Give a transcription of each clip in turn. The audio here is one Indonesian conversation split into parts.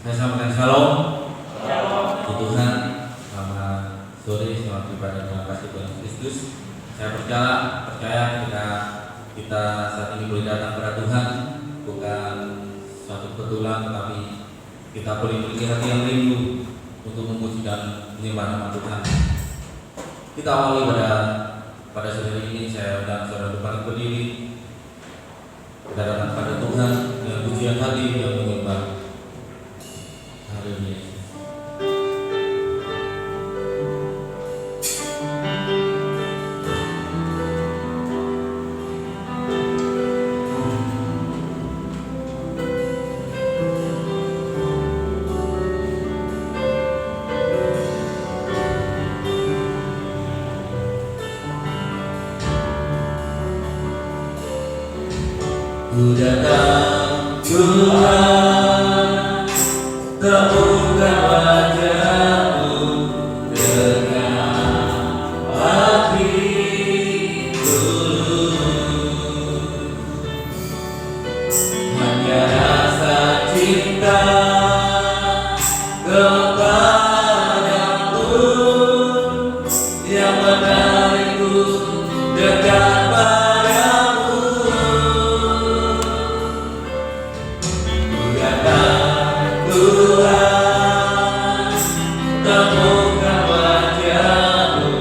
Saya sampaikan shalom. Puji Tuhan, selamat sore, selamat beribadah dalam kasih Tuhan Kristus. Saya percaya ketika kita saat ini boleh datang kepada Tuhan bukan suatu kebetulan, tetapi kita boleh memiliki hati yang rindu untuk memuji dan menyembah nama Tuhan. Kita awali pada sore ini. Saya undang saudara depan berdiri. Kita datang pada Tuhan dengan pujian hati yang menyembah. Haleluya. Ku datang Tuhan, temukan wajah-Mu dengan hati tulus. Hanya rasa cinta kepadamu yang menarikku dekat padamu. Tuhan, temukan wajah-Mu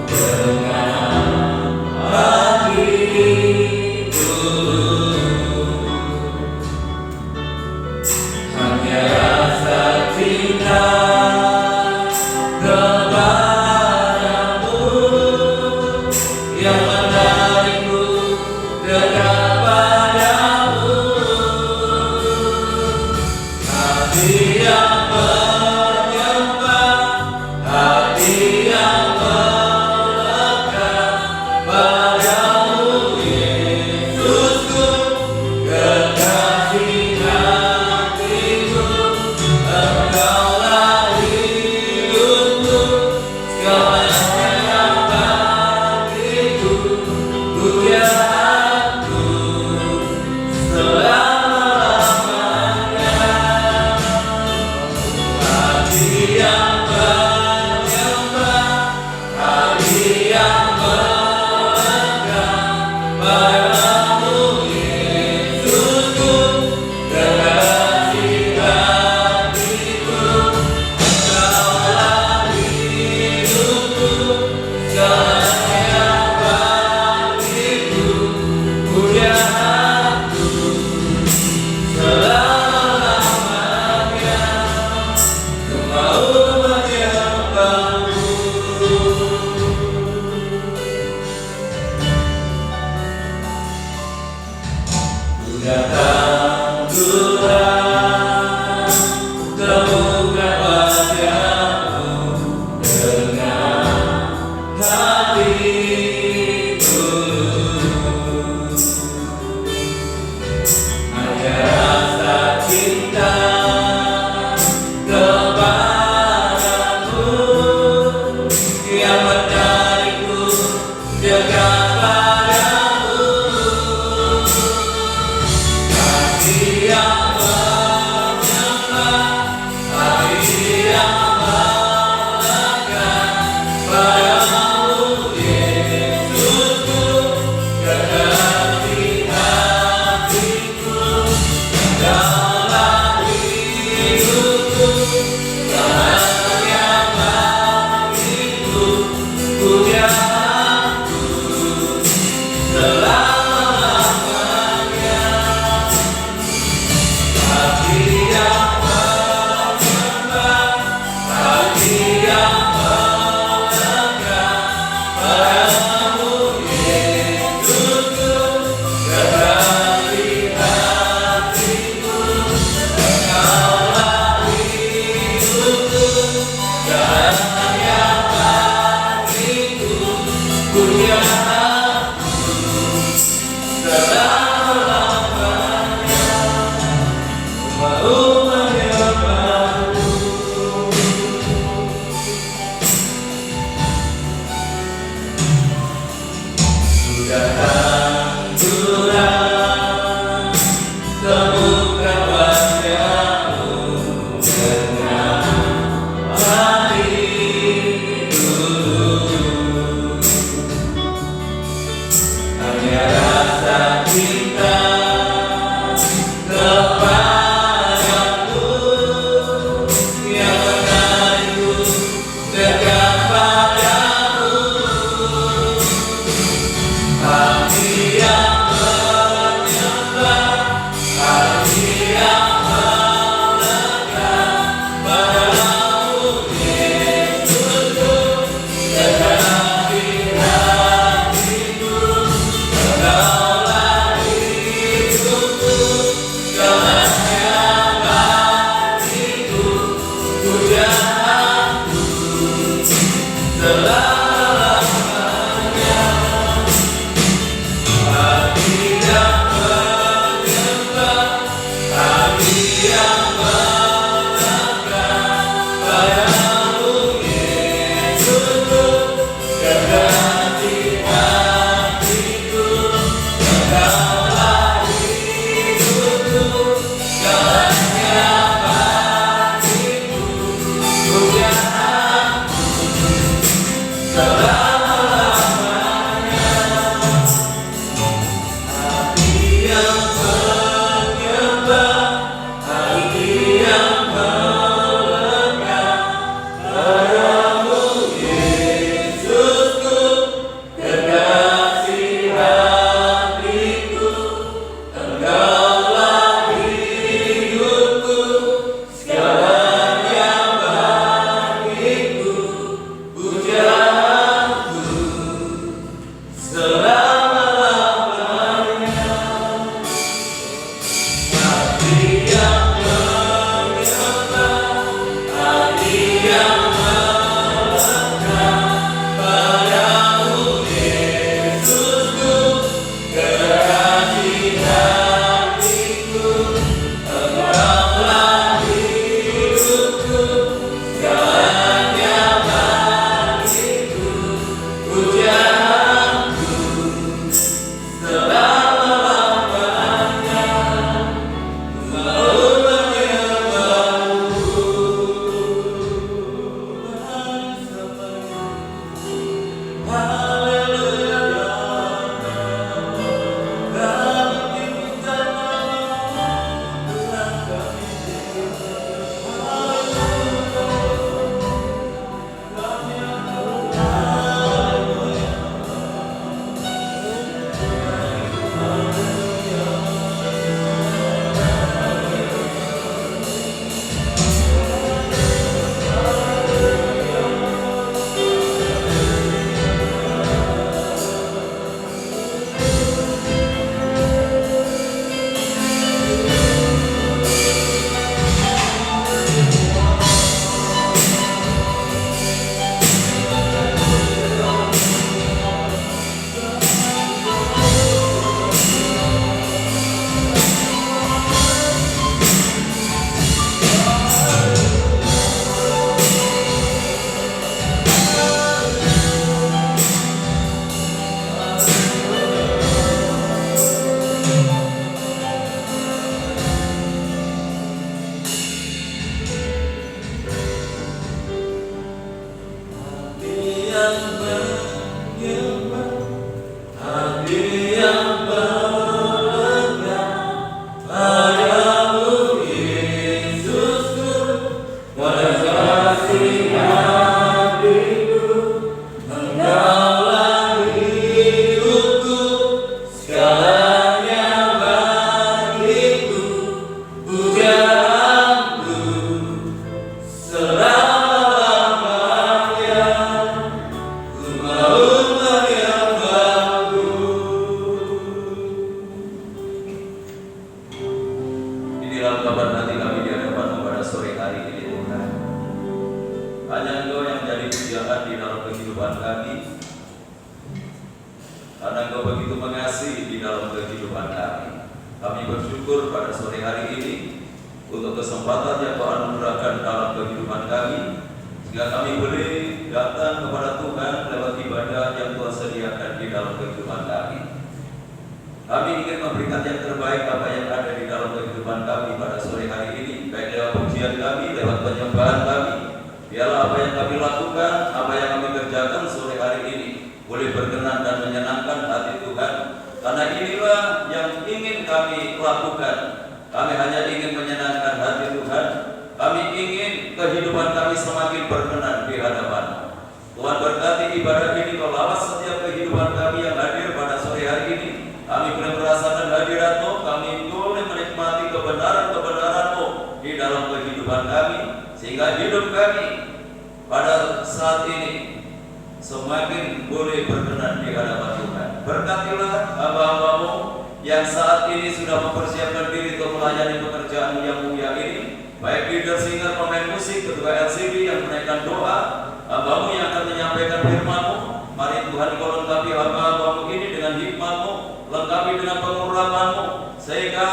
dengan hati tulus. Hanya rasa cinta kepadamu yang menarikku dekat padamu. Hati yang menyembah, hati yang melekat padamu, Yesusku, kekasih hatiku. Engkaulah hidupku, segalanya bagiku. Puja aku selama-lamanya. Hati yang menyembah, hati yang melekat padamu, Yesusku, kekasih hatiku. Engkaulah hidupku, segalanya bagiku. Puja aku selama-lamanya. Ku mau menyembah-Mu. Ku datang Tuhan, temukan wajah-Mu dengan hati tulus. Hanya rasa cinta kepadamu yang menarikku dekat padamu. bersyukur pada sore hari ini untuk kesempatan yang Kau anugerahkan dalam kehidupan kami, sehingga kami boleh datang kepada Tuhan lewat ibadah yang Tuhan sediakan di dalam kehidupan kami. Kami ingin memberikan yang terbaik apa yang ada di dalam kehidupan kami pada sore hari ini, baik lewat pujian kami, lewat penyembahan kami. Biarlah apa yang kami lakukan, apa yang kami kerjakan sore hari ini boleh berkenan dan menyenangkan hati Tuhan. Karena inilah yang ingin kami lakukan. Kami hanya ingin menyenangkan hati Tuhan. Kami ingin kehidupan kami semakin berkenan di hadapan. Tuhan berkati ibadah ini, Kau lawas setiap kehidupan kami yang hadir pada sore hari ini. Kami boleh merasakan hadirat-Mu, kami boleh menikmati kebenaran-kebenaran-Mu di dalam kehidupan kami, sehingga hidup kami pada saat ini semakin boleh berkenan di hadapan Tuhan. Berkatilah hamba-hamba-Mu yang saat ini sudah mempersiapkan diri untuk melayani pekerjaan yang mulia ini, baik leader, singer, pemain musik, ketua LCD yang menaikkan doa, hamba-Mu yang akan menyampaikan firman-Mu. Mari Tuhan, Kau lengkapi hamba-hamba-Mu ini dengan hikmat-Mu, lengkapi dengan pengurapan-Mu, sehingga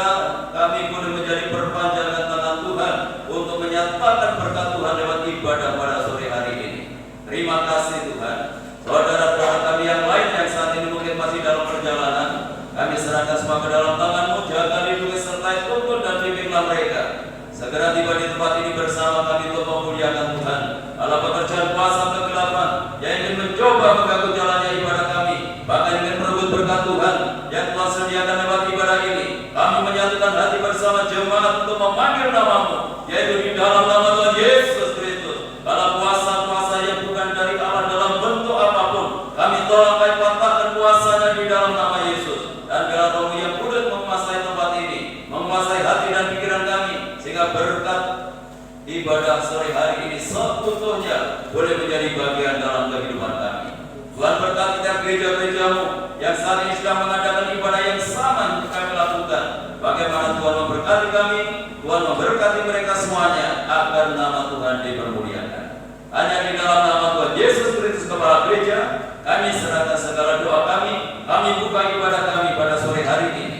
kami boleh menjadi perpanjangan tangan Tuhan untuk menyatakan berkat Tuhan lewat ibadah pada sore hari ini. Terima kasih Tuhan. Saudara-saudara kami yang lain yang saat ini mungkin masih dalam perjalanan, kami serahkan semua ke dalam tangan-Mu. Jaga, lindungi, sertai, tuntun dan bimbinglah mereka. Segera tiba di tempat ini bersama kami untuk memuliakan Tuhan. Allah pekerjaan kuasa kegelapan yang ingin mencoba mengganggu jalannya ibadah kami, bahkan ingin merebut berkat Tuhan yang telah sediakan lewat ibadah ini. Kami menyatukan hati bersama jemaat untuk memanggil nama-Mu, yaitu di dalam nama Tuhan Yesus Kristus. Kalau kuasa-kuasa yang bukan dari Allah dalam bentuk apapun, kami tolak patahkan kuasanya di dalam nama Yesus. Dan biarlah Roh-Mu yang kudus menguasai tempat ini, menguasai hati dan pikiran kami, sehingga berkat ibadah sore hari ini seutuhnya boleh menjadi bagian dalam kehidupan kami. Tuhan berkati tiap gereja-gereja-Mu yang saat ini sedang mengadakan ibadah yang sama yang kami lakukan. Bagaimana Tuhan memberkati kami, Tuhan memberkati mereka semuanya, agar nama Tuhan dipermuliakan. Hanya di dalam nama Tuhan Yesus Kristus Kepala Gereja, kami serahkan segala doa kami buka ibadah kami pada sore hari ini.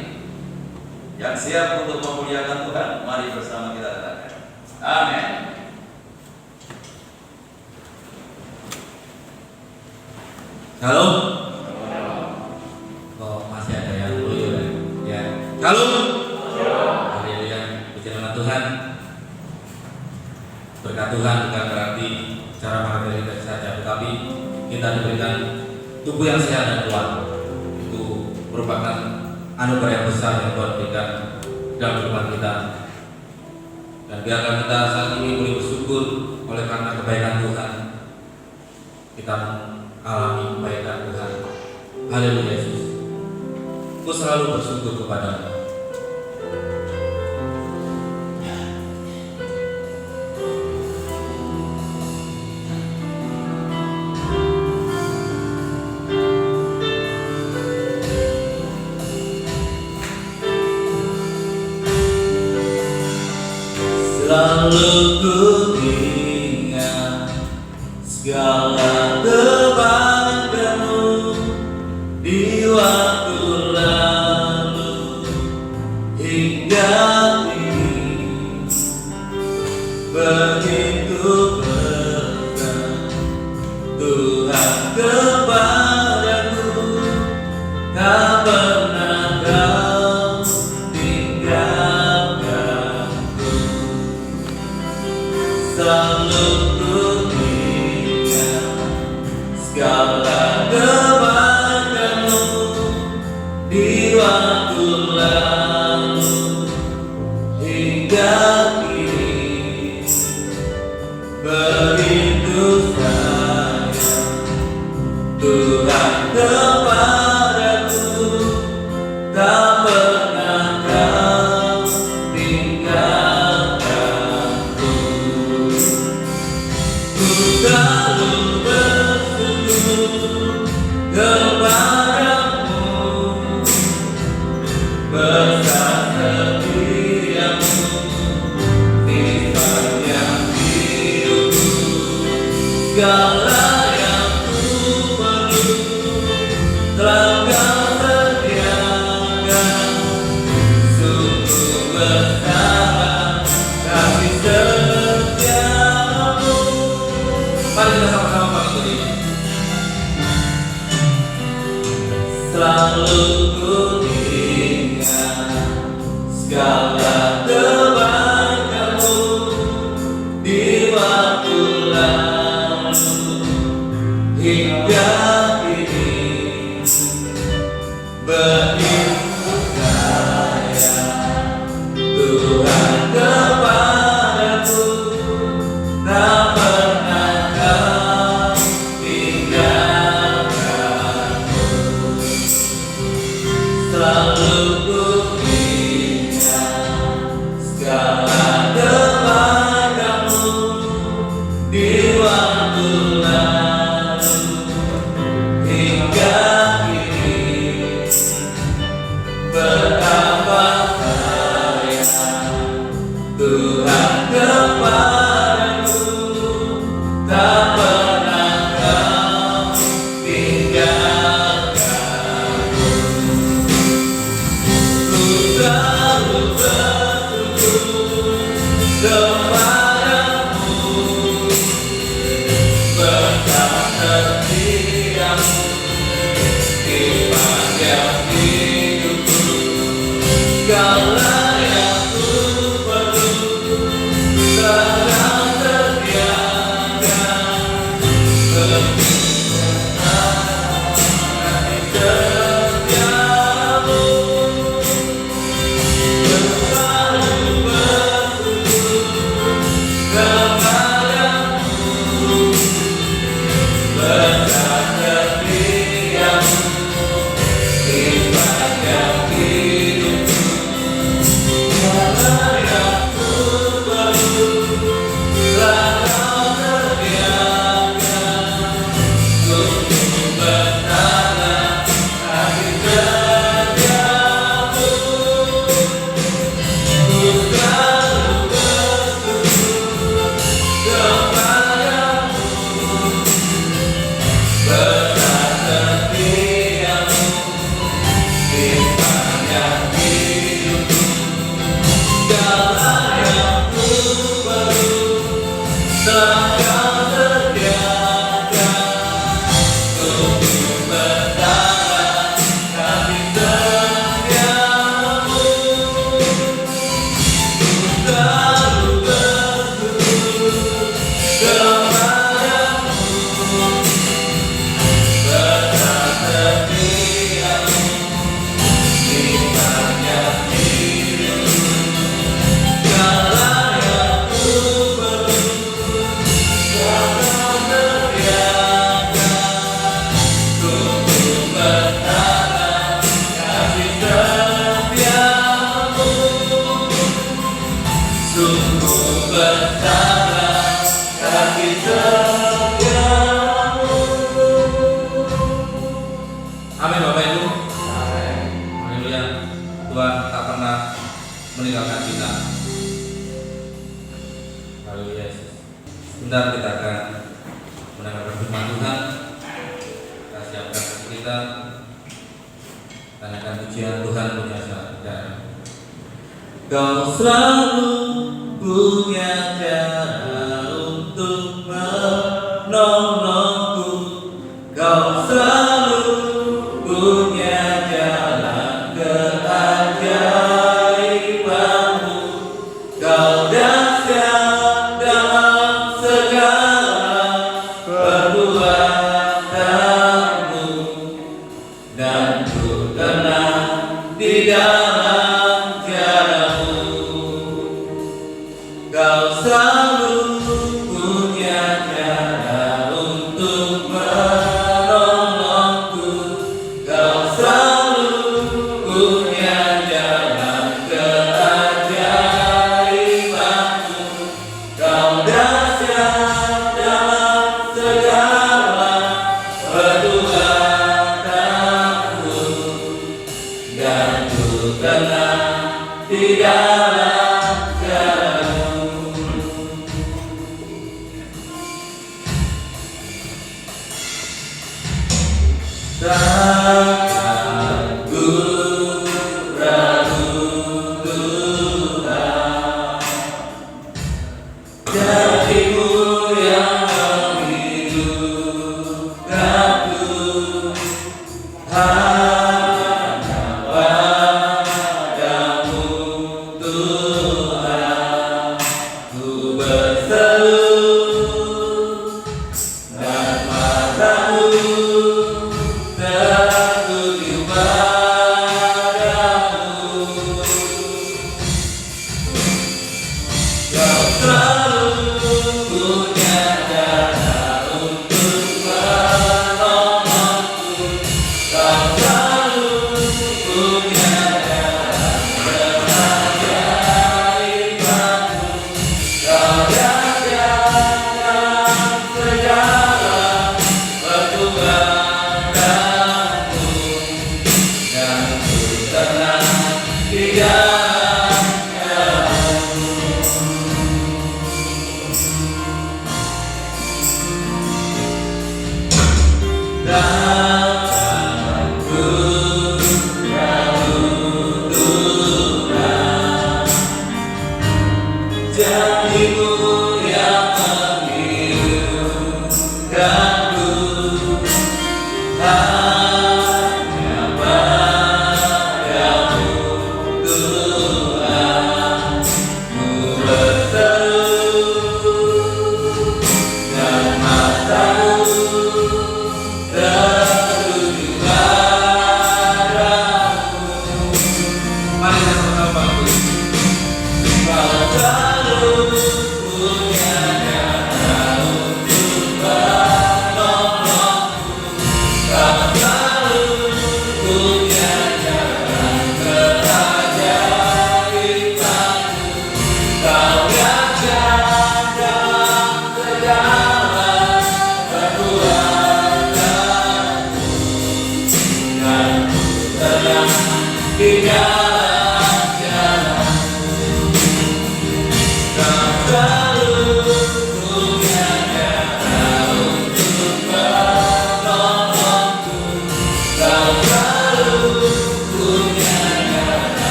Yang siap untuk memuliakan Tuhan, mari bersama kita katakan amin. Halo? Kok masih ada yang dulu ya? Halo? Haleluya, puji nama Tuhan. Berkat Tuhan bukan berarti cara materi saja, tetapi kita diberikan tubuh yang sehat dan kuat. Itu merupakan anugerah yang besar yang Tuhan berikan dalam kehidupan kita. Dan biarkan kita saat ini boleh bersyukur oleh karena kebaikan Tuhan. Kita alami kebaikan Tuhan. Haleluya Yesus. Aku selalu bersyukur kepada-Mu. Selalu ku ingat segala kebaikan-Mu di waktu lalu hingga kini. Begitu berkat Tuhan kepadaku, tak pernah Kau tinggalkanku. Selalu ku ingat segala kebaikan-Mu di waktu lalu hingga kini. Begitu sayang Tuhan kepadaku, tak pernah Kau tinggalkanku. Ku selalu bersyukur kepadamu, besar setiamu di sepanjang hidupku. Segala yang ku perlu telah Kau sediakan. segala kebaikan-Mu di waktu lalu hingga kini. Begitu kaya Tuhan kepadaku, tak pernah Kau tinggalkanku. Selalu ku ingat segala kebaikan-Mu di waktu lalu hingga kini. Betapa sayang Tuhan kepadaku, tak pernah Kau tinggalkanku. Ku selalu bersyukur kepadamu, berkat setia-Mu di panjang hidupku. Kaulah yang ku perlu, telah sediakan kasih setiamu. Selalu bersyukur kepadamu, berkat setiamu di panjang hidupku. Kaulah yang ku perlu, telah Kau sediakan untuk bertambah kasih setiamu. Ku selalu bersyukur kepadamu, berkat setiamu di panjang hidupku. Kaulah yang ku perlu, telah Kau sediakan untuk bertambah kasih setiamu. Ku selalu bersyukur kepadamu, berkat setiamu di panjang hidupku. Kaulah yang ku perlu, telah Kau sediakan untuk bertambah kasih setiamu. Sungguh bertambah kasih setiamu. Amin Bapak Ibu. Haleluya. Tuhan tak pernah meninggalkan kita. Haleluya Yesus. Sebentar kita akan mendengarkan firman Tuhan. Kita siapkan hati kita. Tanyakan pujian Tuhan punya cara. Kau selalu punya cara untuk menolongku. Kau selalu punya jalan keajaiban-Mu. Kau dahsyat dalam segala perbuatan-Mu, dan ku tenang di dalam jaramu. Kau selalu punya cara untuk menolongku. Kau selalu punya jalan keajaiban-Mu. Kau dahsyat dalam segala perbuatan-Mu, dan ku tenang di dalam jaramu. Takkan ku ragu Tuhan, janji-Mu yang menghidupkanku. Hanya padamu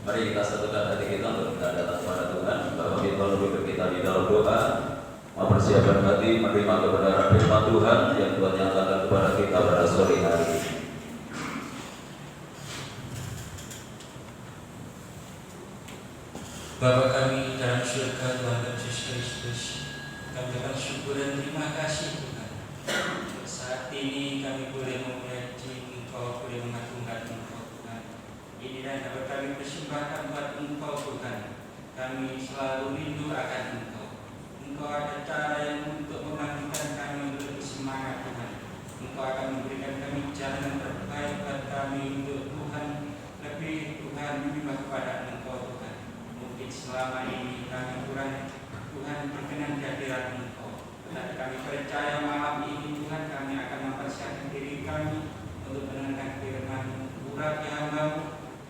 Mari kita satukan hati kita untuk kita datang kepada Tuhan. Bapak kita lebih kita di dalam doa, mempersiapkan hati menerima kebenaran firman Tuhan yang Tuhan nyatakan kepada kita pada sore hari ini. Bapa kami dalam surga, Tuhan Yesus Kristus, kami ucapkan syukur dan terima kasih Tuhan. Saat ini kami boleh memuji Engkau, boleh mengagungkan Engkau Tuhan. Inilah yang dapat kami persembahkan buat Engkau Tuhan. Kami selalu rindu akan Engkau. Engkau ada cara yang untuk membangkitkan kami untuk lebih semangat Tuhan. Engkau akan memberikan kami jalan yang terbaik buat kami untuk Tuhan. Lebih Tuhan menyembah kepada Engkau Tuhan. Mungkin selama ini kami kurang Tuhan berkenan kehadiran Engkau. Tetapi kami percaya malam ini Tuhan kami akan mempersiapkan diri kami untuk mendengarkan firman-Mu. Urapi hamba-Mu,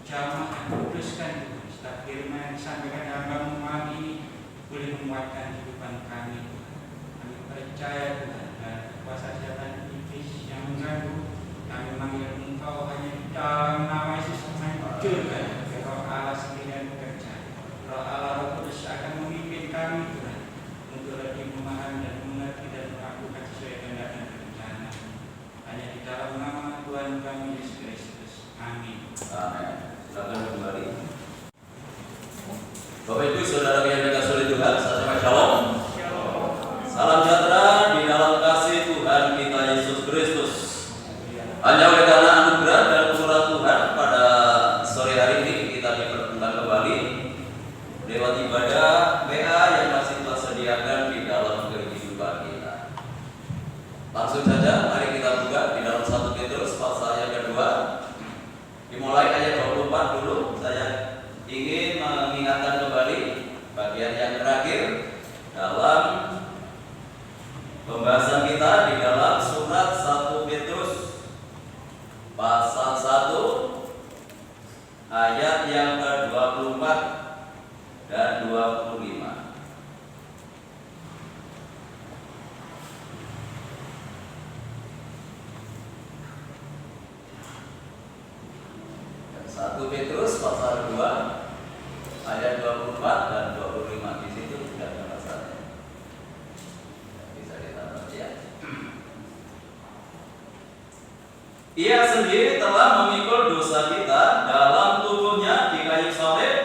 jamah dan kuduskan Tuhan. Setiap firman yang disampaikan hamba-Mu malam ini boleh menguatkan kehidupan kami Tuhan. Kami percaya Tuhan dan kuasa setan iblis yang mengganggu. Kami memanggil Engkau hanya di dalam nama Yesus menghancurkan roh Allah sendiri yang bekerja. Roh Allah Roh Kudus akan memimpin kami Tuhan untuk lebih memahami dan mengerti dan melakukan sesuai kehendak dan rencana. Hanya di dalam nama Tuhan kami Yesus Kristus. Amin. Amin. Silakan kembali. Bapak Ibu Saudara yang dikasihi oleh Tuhan, salam shalom. Salam sejahtera di dalam kasih Tuhan kita Yesus Kristus. Hanya oleh karena anugerah dan murah Tuhan pada sore hari ini kita dipertemukan kembali lewat ibadah PA yang masih telah sediakan di dalam kehidupan kita. Langsung saja mari kita buka di dalam 1 Petrus pasal yang kedua. Dimulai ayat 24 dulu. Saya ingin mengingatkan kembali bagian yang terakhir dalam pembahasan kita di dalam surat 1 Petrus pasal 1 ayat yang ke-24 dan 25. Dan 1 Petrus pasal 2 ayat 24 dan 25 di situ tidak ada masalah. Bisa ditambah ya. Ia sendiri telah memikul dosa kita dalam tubuhnya di kayu salib,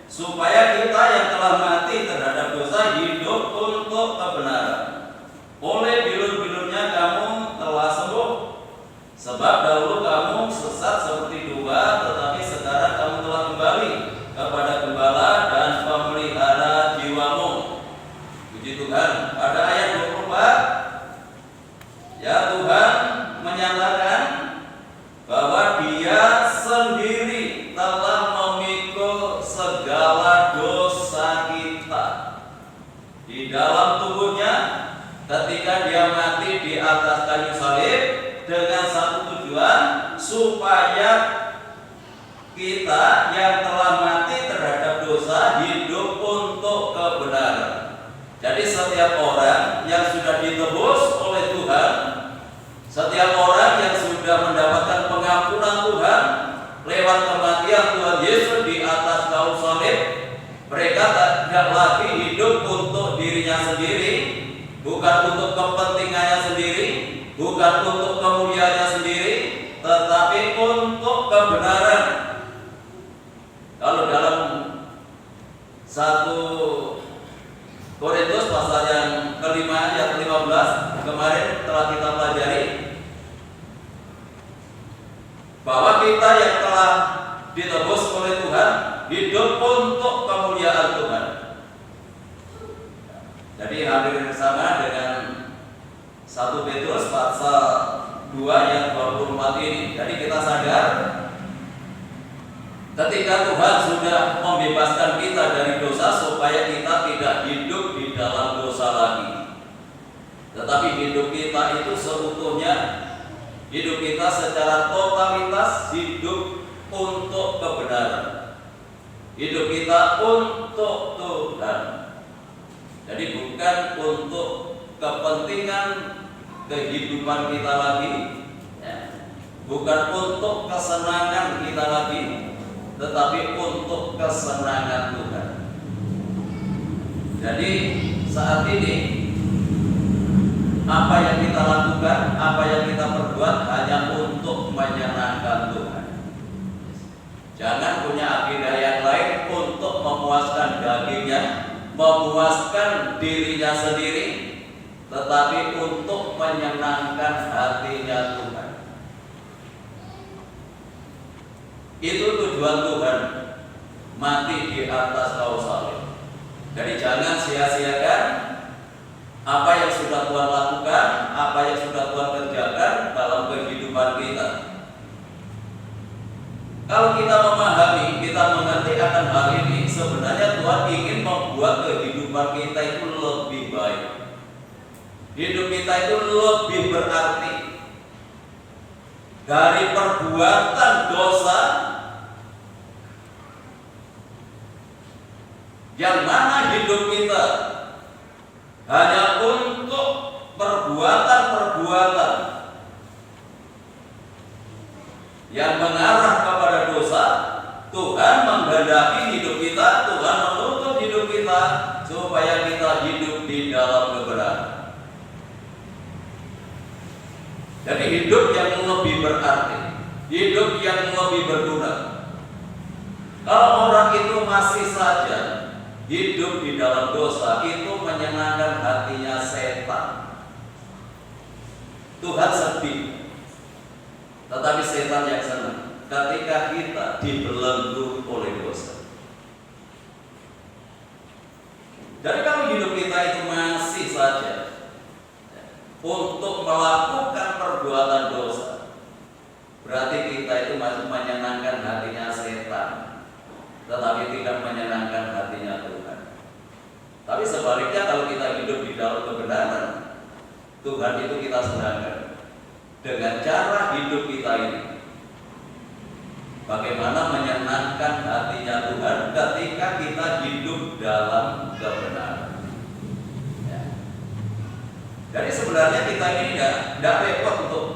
supaya kita yang telah mati terhadap dosa hidup untuk kebenaran. Oleh bilur-bilurnya kamu telah sembuh, sebab dahulu kamu sesat seperti domba, tetapi sekarang kamu telah kembali kepada gembala dan pemelihara jiwamu. Puji Tuhan. Pada ayat di dalam tubuhnya ketika dia mati di atas kayu salib dengan satu tujuan, supaya kita yang telah mati terhadap dosa hidup untuk kebenaran. Jadi setiap orang yang sudah ditebus oleh Tuhan, setiap orang yang sudah mendapatkan pengampunan Tuhan lewat kematian Tuhan Yesus di atas kayu salib, mereka tidak lagi hidup untuk dirinya sendiri, bukan untuk kepentingannya sendiri, bukan untuk kemuliaannya sendiri, tetapi untuk kebenaran. Kalau dalam 1 Korintus pasal yang kelima ayat 15 kemarin telah kita pelajari, bahwa kita yang telah ditebus oleh Tuhan hidup untuk kemuliaan Tuhan. Jadi hadir bersama dengan 1 Petrus pasal 2 ayat 24 ini. Jadi kita sadar ketika Tuhan sudah membebaskan kita dari dosa supaya kita tidak hidup di dalam dosa lagi, tetapi hidup kita itu seutuhnya, hidup kita secara totalitas hidup untuk kebenaran, hidup kita untuk Tuhan. Jadi bukan untuk kepentingan kehidupan kita lagi, ya. Bukan untuk kesenangan kita lagi, tetapi untuk kesenangan Tuhan. Jadi saat ini apa yang kita lakukan, apa yang kita perbuat hanya untuk menyenangkan Tuhan. Jangan punya agenda yang lain untuk memuaskan dagingnya, memuaskan dirinya sendiri, tetapi untuk menyenangkan hatinya Tuhan. Itu tujuan Tuhan mati di atas kayu salib. Jadi jangan sia-siakan apa yang sudah Tuhan lakukan, apa yang sudah Tuhan kerjakan dalam kehidupan kita. Kalau kita memahami, kita mengerti akan hal ini, sebenarnya Tuhan ingin membuat kehidupan kita itu lebih baik. Hidup kita itu lebih berarti. Dari perbuatan dosa yang mana hidup kita hanya untuk perbuatan-perbuatan yang mengarah kepada dosa, Tuhan menghendaki hidup kita, Tuhan menuntut hidup kita supaya kita hidup di dalam kebenaran. Jadi hidup yang lebih berarti, hidup yang lebih berguna. Kalau orang itu masih saja hidup di dalam dosa, itu menyenangkan hatinya setan. Tuhan sedih, tetapi setan yang senang ketika kita dibelenggu oleh dosa. Jadi kalau hidup kita itu masih saja untuk melakukan perbuatan dosa, berarti kita itu masih menyenangkan hatinya setan, tetapi tidak menyenangkan hatinya Tuhan. Tapi sebaliknya, kalau kita hidup di dalam kebenaran, Tuhan itu kita senangkan dengan cara hidup kita ini. Bagaimana menyenangkan hatinya Tuhan ketika kita hidup dalam kebenaran. Jadi sebenarnya kita ini tidak repot untuk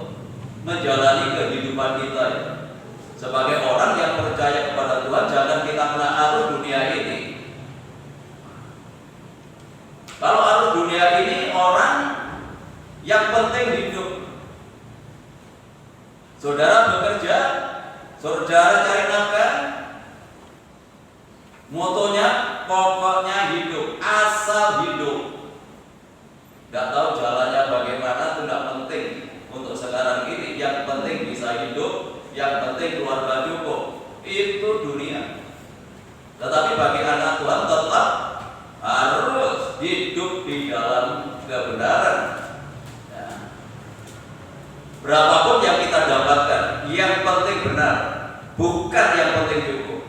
menjalani kehidupan kita ya. Sebagai orang yang percaya kepada Tuhan, jangan kita kena arus dunia ini. Kalau arus dunia ini, orang yang penting hidup. Saudara bekerja, saudara cari nafkah, motonya pokoknya hidup, asal hidup. Gak tahu jalannya bagaimana, itu gak penting untuk sekarang ini. Yang penting bisa hidup, yang penting keluarga cukup. Itu dunia. Tetapi bagi anak Tuhan tetap harus hidup di dalam kebenaran. Ya. Berapapun yang kita dapatkan, yang penting benar, bukan yang penting cukup.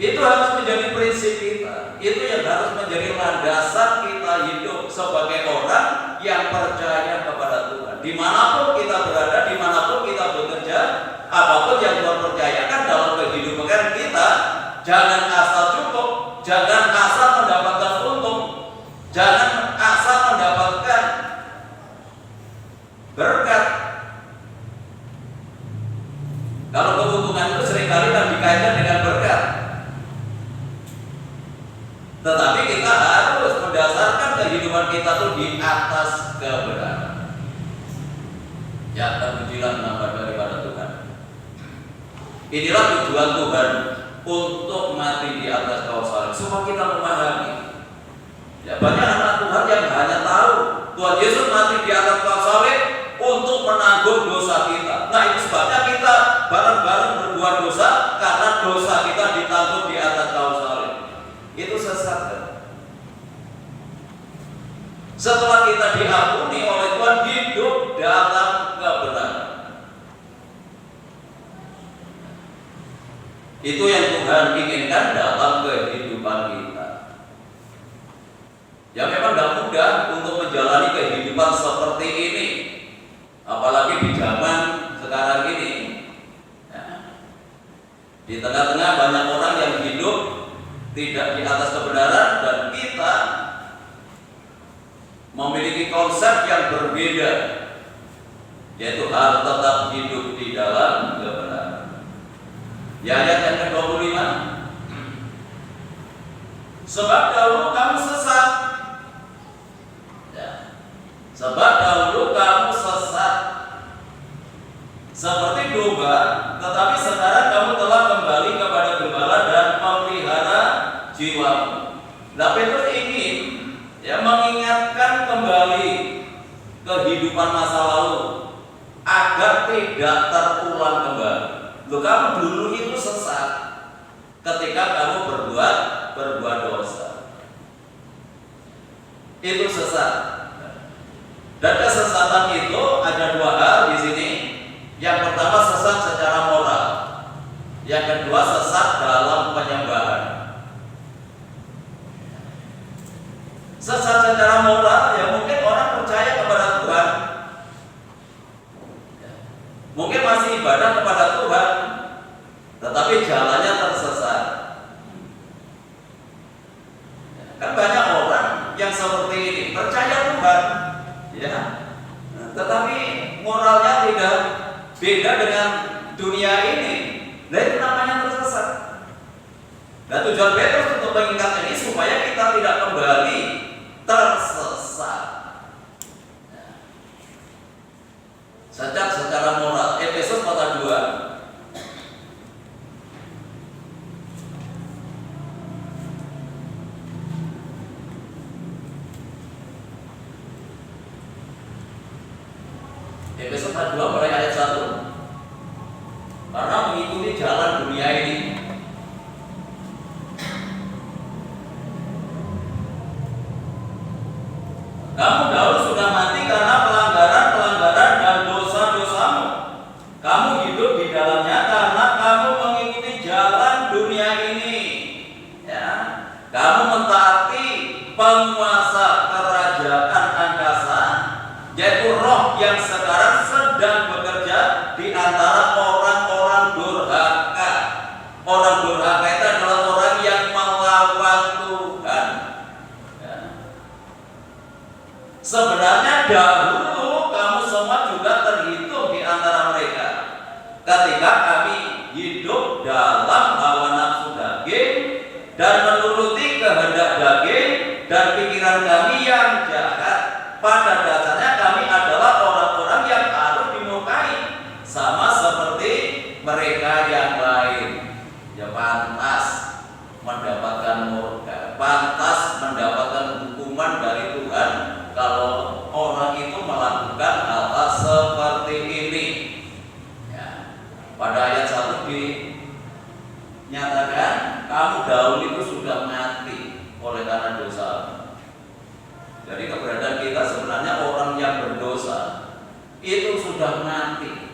Itu Itu harus menjadi prinsip kita. Itu yang harus menjadi landasan kita hidup sebagai orang yang percaya kepada Tuhan. Dimanapun kita berada, dimanapun kita bekerja, apapun yang Tuhan percayakan dalam kehidupan kita, jangan asal cukup, jangan asal mendapatkan untung, jangan asal mendapatkan berkat. Kalau keuntungan itu seringkali kan dikaitkan dengan berkat. Tetapi kita harus mendasarkan kehidupan kita tuh di atas kebenaran. Ya, terpujilah nama daripada Tuhan. Inilah tujuan Tuhan untuk mati di atas kayu salib, supaya kita memahami. Ya, banyak anak Tuhan yang hanya tahu Tuhan Yesus mati di atas kayu salib untuk menanggung dosa kita. Nah, itu sebabnya kita bareng-bareng berbuat dosa karena dosa kita ditanggung di atas kayu salib. Itu sesat kan? Setelah kita diampuni oleh Tuhan, hidup dalam kebenaran. Itu yang Tuhan inginkan dalam kehidupan kita. Ya, memang tidak mudah untuk menjalani kehidupan seperti ini, apalagi di zaman sekarang ini. Ya. Di tengah-tengah banyak orang yang hidup tidak di atas kebenaran, dan kita memiliki konsep yang berbeda, yaitu harus tetap hidup di dalam kebenaran. Ya, ayat yang ke-25. Sebab dahulu kamu sesat. Ya. Sebab dahulu kamu sesat seperti domba, tetapi sekarang kamu telah kembali kepada gembala dan memelihara jiwamu. Nah, Petrus ingin mengingatkan kembali kehidupan masa lalu agar tidak terulang kembali. Loh, kamu dulu itu sesat ketika kamu berbuat dosa. Itu sesat. Dan kesesatan itu ada dua hal di sini. Yang pertama, sesat secara moral. Yang kedua, sesat dalam penyembahan. Sesat secara moral, ya mungkin orang percaya kepada Tuhan, mungkin masih ibadah kepada Tuhan, tetapi jalannya tersesat. Kan banyak orang yang seperti ini, percaya Tuhan, ya, tetapi moralnya tidak, beda dengan dunia ini. Nah, itu namanya tersesat. Dan tujuan Petrus untuk mengingat ini supaya kita tidak kembali tersesat. Secara moral. Efesus pasal 2. Efesus pasal 2 mulai ayat 1. Karena mengikuti jalan dunia ini, kamu dahulu sudah mati karena pelanggaran dan dosa-dosamu. Kamu hidup di dalamnya karena kamu mengikuti jalan dunia ini. Ya, kamu mentaati penguasa kerajaan angkasa, yaitu roh yang sekarang sedang bekerja di antara orang-orang durhaka. Orang durhaka itu adalah orang yang melawan Tuhan. Ya. Sebenarnya dahulu kamu semua juga terhitung di antara mereka ketika kami hidup dalam hawa nafsu daging dan menuruti kehendak daging dan pikiran kami yang jahat. Pada dasarnya kami adalah orang-orang yang harus dimurkai, sama seperti mereka yang lain. Ya, pantas mendapatkan murka, pantas mendapatkan hukuman dari Tuhan kalau orang itu melakukan hal seperti ini. Ya. Pada ayat 1 dinyatakan kamu dahulu itu sudah mati oleh karena dosa. Jadi keberadaan kita sebenarnya orang yang berdosa itu sudah mati.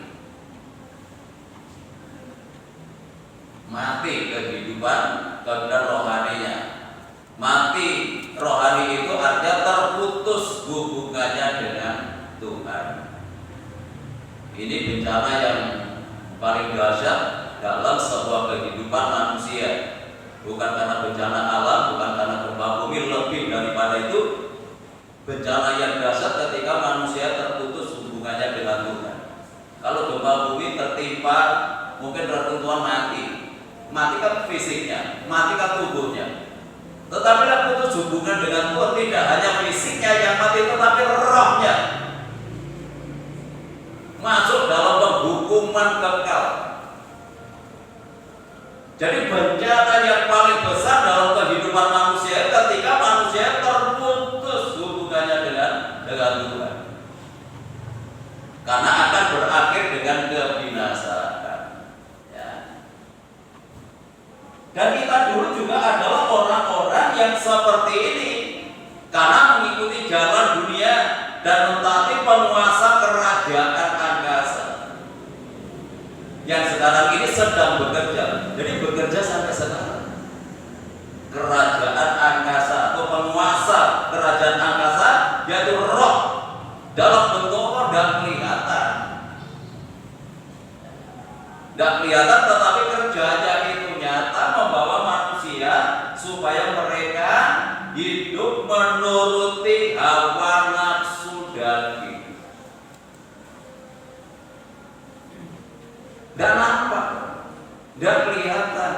Mati kehidupan kemudian rohaninya. Mati rohani itu artinya terputus hubungannya dengan Tuhan. Ini bencana yang paling dahsyat dalam sebuah kehidupan manusia. Bukan karena bencana alam, bukan karena gempa bumi, lebih daripada itu bencana yang dahsyat ketika manusia terputus hubungannya dengan Tuhan. Kalau gempa bumi tertimpa, mungkin reruntuhan mati kan fisiknya, mati kan tubuhnya. Tetapi putus hubungan dengan Tuhan, tidak hanya fisiknya yang mati, tetapi rohnya masuk dalam penghukuman kekal. Jadi bencana yang paling besar dalam kehidupan manusia ketika manusia terputus hubungannya dengan Tuhan, karena akan berakhir dengan kebinasaan. Ya. Dan kita dulu juga adalah orang-orang yang seperti ini, karena mengikuti jalan dunia dan mentaati penguasa kerajaan angkasa yang sekarang ini sedang bekerja. Jadi bekerja sampai sekarang. Kerajaan angkasa atau penguasa kerajaan angkasa, yaitu roh dalam bentuk roh dan kelihatan. Tidak kelihatan, tetapi kerjanya itu nyata, membawa manusia supaya mereka hidup menuruti hawa nafsu daging. Dan nampak, dan kelihatan.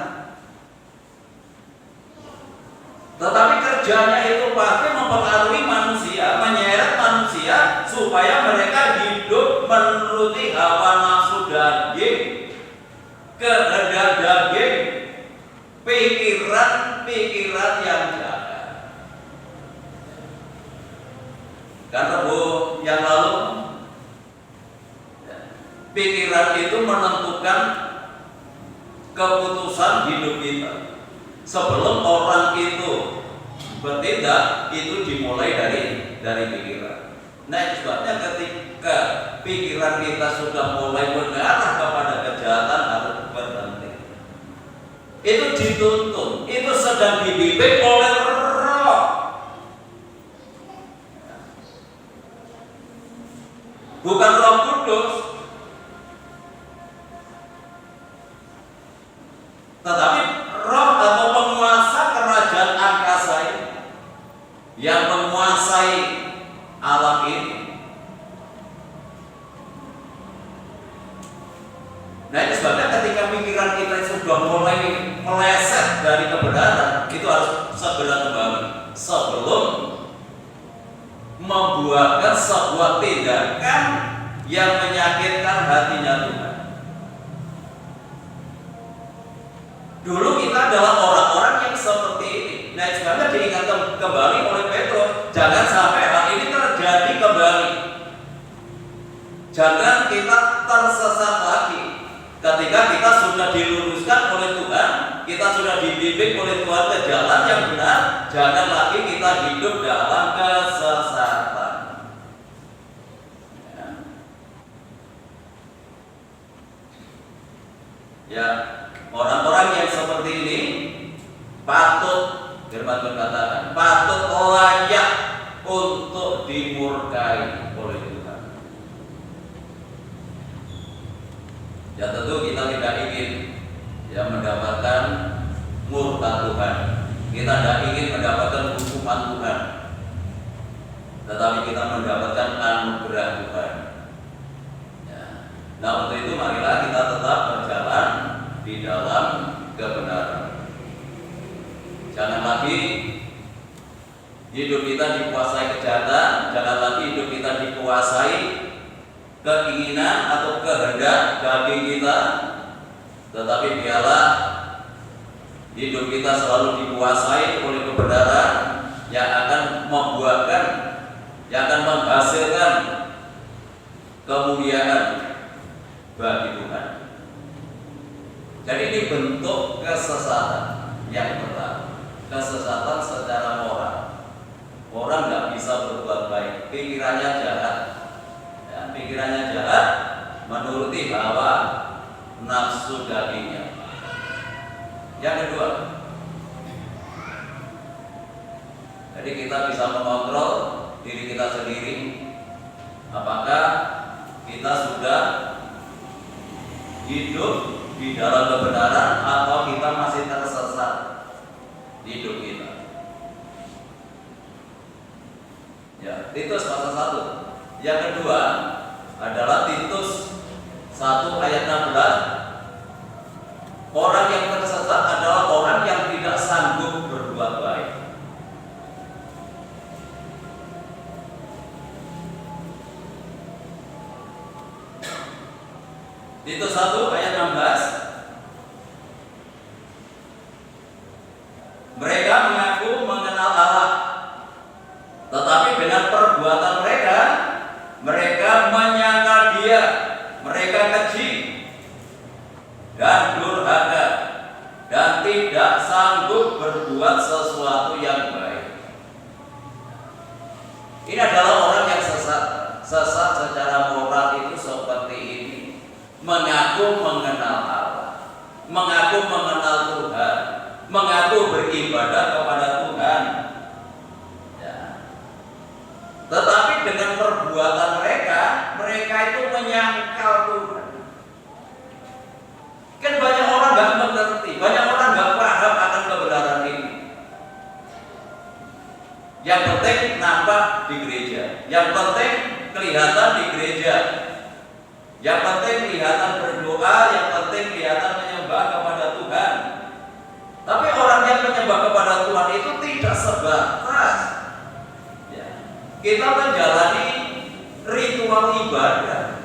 Tetapi kerjanya itu pasti mempengaruhi manusia, menyeret manusia supaya mereka hidup menuruti hawa nafsu daging, kehendak daging, pikiran-pikiran yang jahat. Karena yang lalu, pikiran itu menentukan keputusan hidup kita. Sebelum orang itu bertindak, itu dimulai dari pikiran. Nah, sebabnya ketika pikiran kita sudah mulai mengarah kepada kejahatan, harus berhenti. Itu dituntun, itu sedang dibimbing oleh roh. Bukan Roh Kudus, tetapi roh atau penguasa kerajaan angkasa ini yang menguasai alam ini. Nah, itu sebabnya ketika pikiran kita sudah mulai meleset dari kebenaran, itu harus segera kembali sebelum membuatkan sebuah tindakan yang menyakitkan hatinya Tuhan. Dulu kita adalah orang-orang yang seperti ini. Nah, sebabnya diingatkan kembali oleh Petrus, jangan sampai hal ini terjadi kembali. Jangan kita tersesat lagi. Ketika kita sudah diluruskan oleh Tuhan, kita sudah dibimbing oleh Tuhan ke jalan yang benar, jangan lagi kita hidup dalam kesesatan. Ya, orang-orang yang seperti ini patut, firman Tuhan katakan, patut layak untuk dimurkai oleh Tuhan. Ya, tentu kita tidak ingin mendapatkan murka Tuhan. Kita tidak ingin mendapatkan hukuman Tuhan, tetapi kita mendapatkan anugerah Tuhan. Ya. Nah, untuk itu marilah kita tetap berjalan di dalam kebenaran. Jangan lagi hidup kita dikuasai kejahatan, jangan lagi hidup kita dikuasai keinginan atau kehendak daging kita, tetapi biarlah hidup kita selalu dikuasai oleh kebenaran yang akan membuahkan, yang akan menghasilkan kemuliaan bagi Tuhan. Jadi ini bentuk kesesatan yang pertama, kesesatan secara moral. Orang nggak bisa berbuat baik, pikirannya jahat, pikirannya jahat, menuruti hawa nafsu dagingnya. Yang kedua, Jadi kita bisa mengontrol diri kita sendiri, apakah kita sudah hidup di dalam kebenaran atau kita masih tersesat di hidup kita. Ya, Titus pasal 1. Yang kedua adalah Titus 1 ayat 16. Orang yang tersesat adalah orang yang tidak sanggup berbuat baik. Titus 1 ayat 16. Mereka mengaku mengenal Allah, tetapi dengan perbuatan mereka, mereka menyangka Dia, mereka keji dan durhaka dan tidak sanggup berbuat sesuatu yang baik. Ini adalah orang yang sesat. Sesat secara moral itu seperti ini: mengaku mengenal Allah, mengaku mengenal Tuhan, mengaku beribadah kepada Tuhan, ya. Tetapi dengan perbuatan mereka, mereka itu menyangkal Tuhan. Kan banyak orang nggak mengerti, banyak orang nggak paham akan kebenaran ini. Yang penting nampak di gereja, yang penting kelihatan di gereja, yang penting kelihatan berdoa, yang penting kelihatan menyembah kepada Tuhan. Tapi orang yang menyembah kepada Tuhan itu tidak sebatas, ya, kita menjalani ritual ibadah,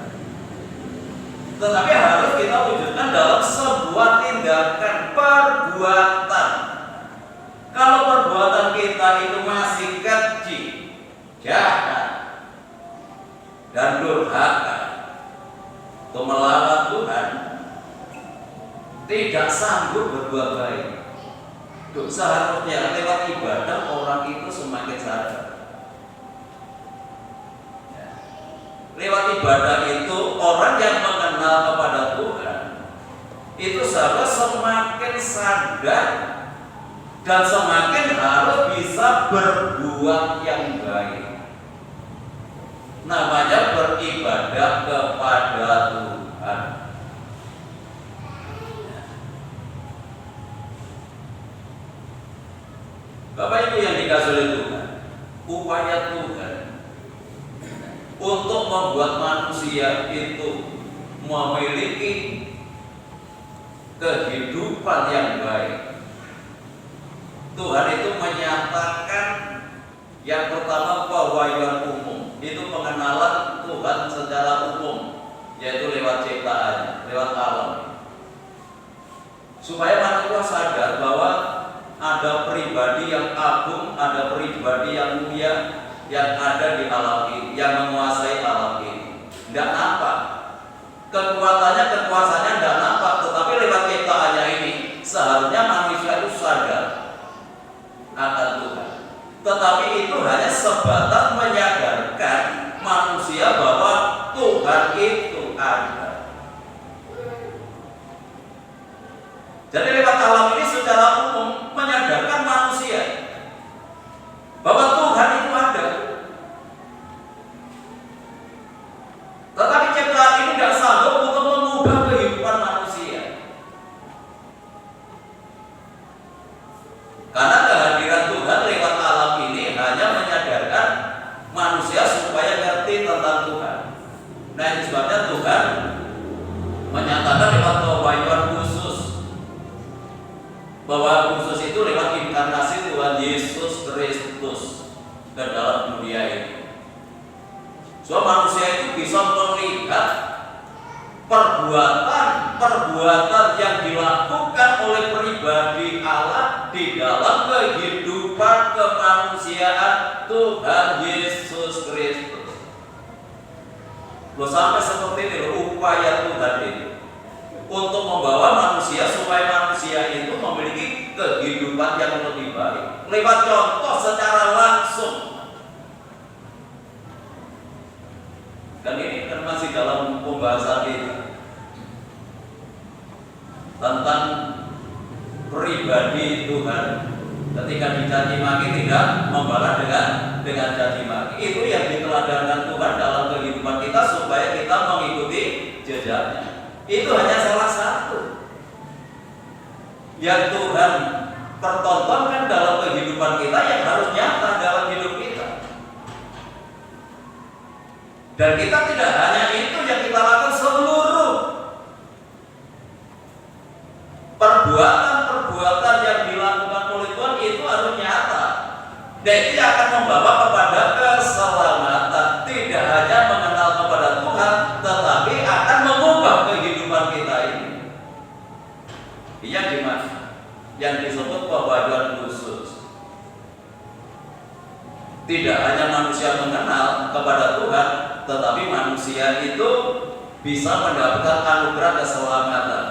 tetapi harus kita wujudkan dalam sebuah tindakan perbuatan. Kalau perbuatan kita itu masih keji, jahat, dan durhaka, itu melawan Tuhan, tidak sanggup berbuat baik, seharusnya lewat ibadah orang itu semakin sadar. Lewat ibadah itu orang yang mengenal kepada Tuhan itu seharusnya semakin sadar dan semakin harus bisa berbuat yang baik. Namanya beribadah kepada Tuhan. Bapak Ibu yang dikasihi oleh Tuhan, upaya Tuhan untuk membuat manusia itu memiliki kehidupan yang baik. Tuhan itu menyatakan yang pertama pewahyuan umum, itu pengenalan Tuhan secara umum, yaitu lewat ciptaannya, lewat alam, supaya manusia sadar bahwa ada pribadi yang agung, ada pribadi yang mulia yang ada di alam ini, yang menguasai alam ini. Tidak nampak kekuatannya, kekuasaannya tidak nampak, tetapi lewat ciptaannya ini seharusnya manusia itu sadar akan Tuhan. Tetapi itu hanya sebatas menyadarkan manusia bahwa Tuhan itu ada. Jadi lewat alam ini secara umum menyadarkan manusia bahwa Tuhan itu ada. Tetapi ciptaan ini tidak sanggup untuk mengubah kehidupan manusia, karena kehadiran Tuhan lewat alam ini hanya menyadarkan manusia supaya ngerti tentang Tuhan. Nah, itu sebabnya Tuhan menyatakan lewat pewahyuan khusus, bahwa khusus itu lewat inkarnasi Tuhan Yesus Kristus ke dalam dunia ini. So manusia itu bisa melihat perbuatan yang dilakukan oleh pribadi Allah di dalam kehidupan kemanusiaan Tuhan Yesus Kristus. Loh, sampai seperti ini loh upaya Tuhan ini untuk membawa manusia supaya manusia itu memiliki kehidupan yang lebih baik lewat contoh secara langsung. Dan ini kan masih dalam pembahasan kita tentang pribadi Tuhan, Ketika dicaci maki tidak membalas dengan caci maki. Itu yang diteladankan Tuhan dalam kehidupan kita supaya kita mengikuti jejaknya. Itu hanya salah satu yang Tuhan pertontonkan dalam kehidupan kita yang harus nyata dalam hidup kita. Dan kita tidak hanya itu yang kita lakukan, seluruh perbuatan yang dilakukan oleh Tuhan itu harus nyata. Dan itu akan membawa kepada keselamatan. Tidak hanya mengenal kepada Tuhan, tetapi akan mengubah kehidupan kita ini. Iya gimana? Yang disebut pewahyuan khusus. Tidak hanya manusia mengenal kepada Tuhan, tetapi manusia itu bisa mendapatkan anugerah keselamatan.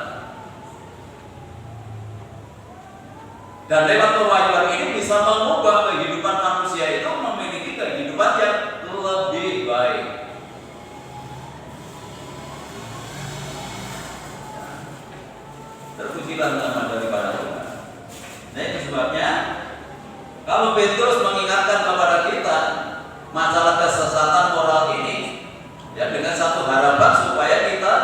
Dan lewat pewahyuan ini bisa mengubah kehidupan manusia itu memiliki kehidupan yang lebih baik. Terpujilah nama daripada Tuhan. Nah, itu sebabnya kalau Petrus mengingatkan kepada kita masalah kesesatan moral ini, ya dengan satu harapan supaya kita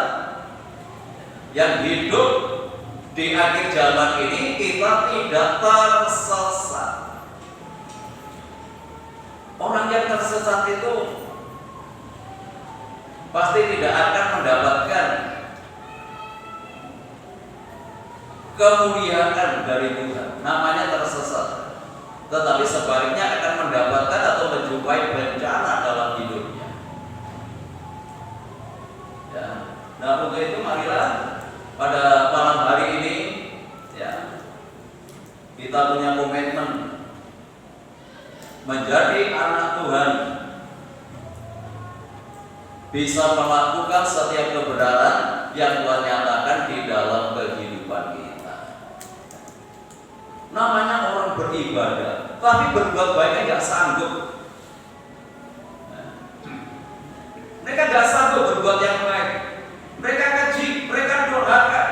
yang hidup di akhir zaman ini kita tidak tersesat. Orang yang tersesat itu pasti tidak akan mendapatkan kemuliaan dari Tuhan, namanya tersesat. Tetapi sebaliknya akan mendapatkan atau menjumpai bencana dalam hidupnya. Ya. Nah, untuk itu marilah pada malam hari ini, ya, kita punya komitmen menjadi anak Tuhan, bisa melakukan setiap kebenaran yang Tuhan nyatakan di dalam kehidupan kita. Namanya orang beribadah, tapi berbuat baiknya nggak sanggup. Mereka nggak sanggup berbuat yang baik. Mereka keji, mereka durhaka.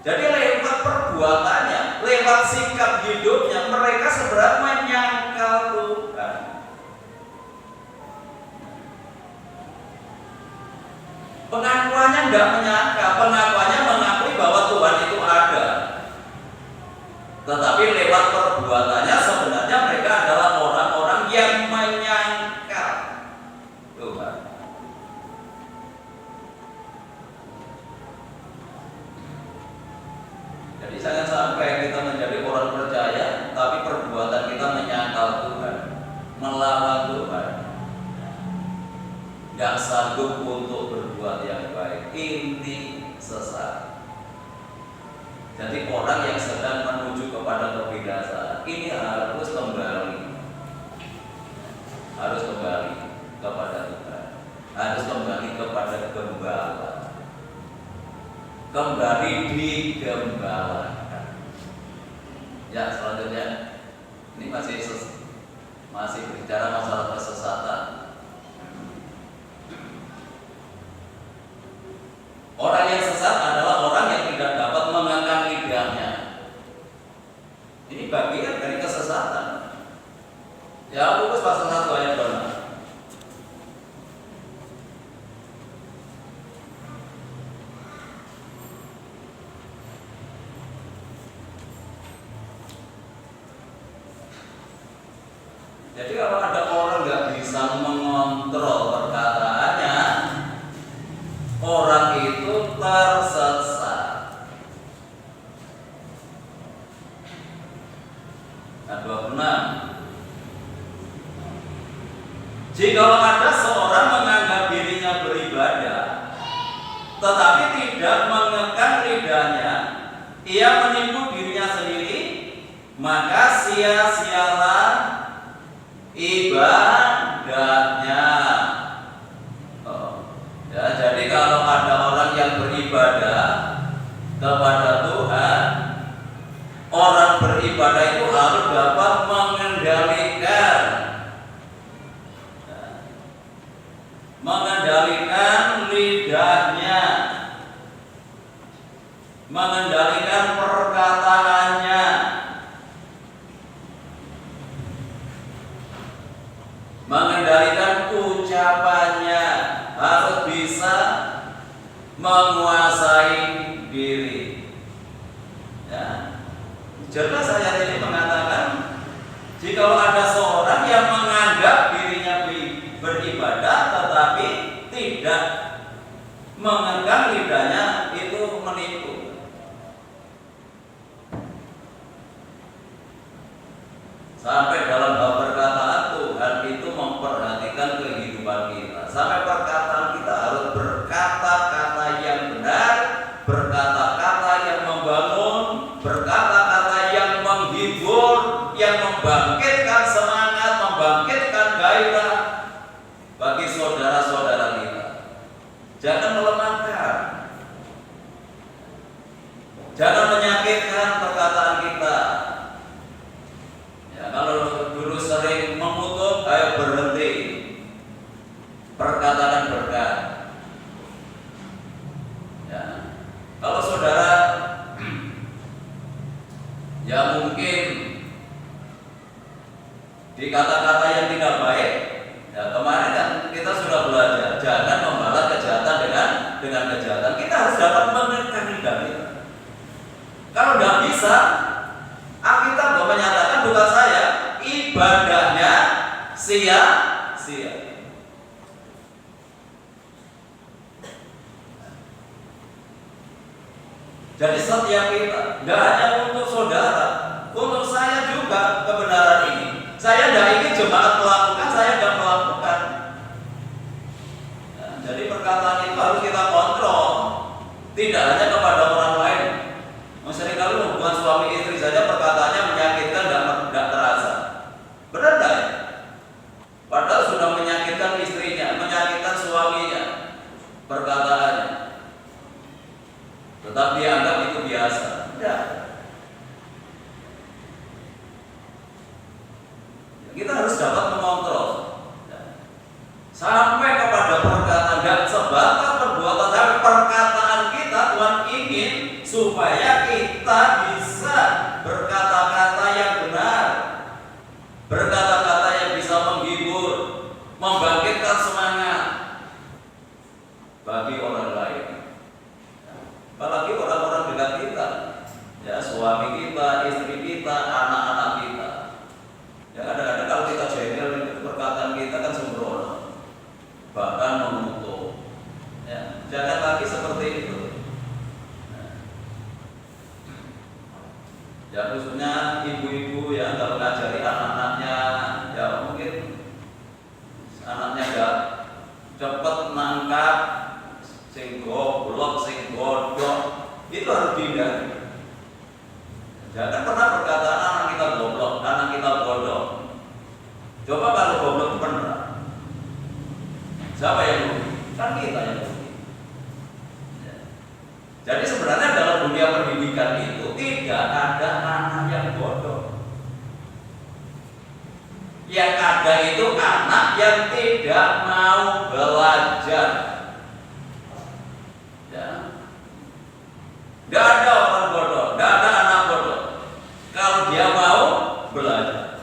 Jadi lewat perbuatannya, lewat sikap hidupnya, mereka sebenarnya menyangkal Tuhan. Pengakuannya nggak menyangka, pengakuannya mengakui bahwa Tuhan itu ada. Tetapi lewat perbuatannya sebenarnya mereka adalah orang-orang yang menyangkal Tuhan. Jadi jangan sampai kita menjadi orang percaya, tapi perbuatan kita menyangkal Tuhan, melawan Tuhan, gak sanggup untuk berbuat yang baik, inti sesat. Jadi orang yang sedang menuju kepada kebinasaan ini harus kembali kepada Tuhan, harus kembali kepada Gembala, kembali digembalakan. Ya, selanjutnya ini masih berbicara masalah kesesatan. Orang yang sesat adalah orang yang tidak dapat mengangkat lidahnya. Ini bagian dari kesesatan. Ya, Lukas pasal 1 ayat 2. Jadi kalau ada orang nggak bisa mengontrol perkataannya, orang itu tersesat. Nah, 26. Jikalau ada seorang menganggap dirinya beribadah, tetapi tidak mengekang lidahnya, ia menipu dirinya sendiri, maka sia-sialah ibadahnya. Ya, jadi kalau ada orang yang beribadah kepada Tuhan, orang beribadah itu harus dapat mengendalikan lidahnya, mengendalikan perkataannya, menguasai diri. Ya. Jelas ayat ini mengatakan jika ada seorang yang menganggap dirinya beribadah tetapi tidak mengenggam lidahnya, itu menipu. Sampai dalam hal perkataan Tuhan itu memperhatikan kehidupan kita. Sampai perkataan kita harus berkata-kata yang benar, berkata-kata yang membangun, berkata-kata yang menghibur, yang membangkitkan semangat, membangkitkan gairah bagi saudara-saudara kita. Jangan melemahkan, jangan menyakitkan perkataan kita. Ya, kalau dulu sering mengutuk, ayo berhenti, perkataan berkat. Ya, kalau saudara ya mungkin di kata-kata yang tidak baik, ya kemarin kan kita sudah belajar jangan membalas kejahatan dengan kejahatan. Kita harus dapat menekan lidah kita. Kalau tidak bisa, Alkitab menyatakan bukan saya, ibadahnya sia-sia. Jadi setiap kita, tidak hanya untuk saudara, untuk saya juga kebenaran ini. Saya tidak ingin jemaat melakukan, saya tidak melakukan. Nah, jadi perkataan itu harus kita kontrol, tidak hanya kepada orang lain. Seringkali hubungan suami istri saja perkataannya menyakitkan, tidak terasa. Benar tidak ya? Padahal sudah menyakitkan istrinya, menyakitkan suaminya, perkataannya. Tetapi dia anggap itu biasa. Tidak. Kita harus dapat mengontrol sampai kepada perkataan dan sebatas perbuatan, sampai perkataan kita Tuhan ingin supaya kita bisa berkata-kata yang benar, berkata-kata yang bisa menghibur, membangkitkan semangat bagi orang lain, apalagi orang-orang dekat kita, ya suami kita, istri kita, anak-anak kita. Ya kadang-kadang kalau kita jengkel, perkataan kita kan sembrono, bahkan mengutuk. Ya, jangan lagi seperti itu. Ya khususnya ibu-ibu yang kalau ngajari anak-anaknya, ya mungkin anaknya gak cepat nangkap, sing goblok, sing bodoh, itu harus dihindari. Jangan pernah berkata anak kita goblok, anak kita bodoh. Coba kalau goblok itu benar, siapa yang rugi? Kan kita yang rugi. Jadi sebenarnya dalam dunia pendidikan itu tidak ada anak yang bodoh. Yang ada itu anak yang tidak mau belajar. Ya. Tidak ada orang bodoh, tidak ada anak bodoh. Kalau dia mau belajar,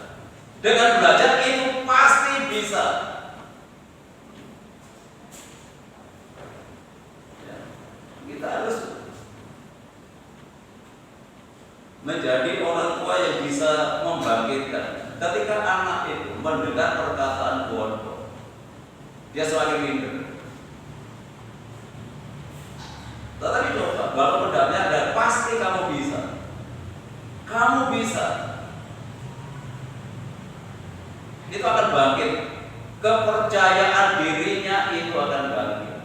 dengan belajar itu pasti bisa. Ya. Kita harus menjadi orang tua yang bisa membangkitkan. Ketika anak itu mendengar perkataan bodoh, dia semakin minder. Tetapi coba, kalau pendapatnya ada, pasti kamu bisa. Kamu bisa. Itu akan bangkit. Kepercayaan dirinya itu akan bangkit.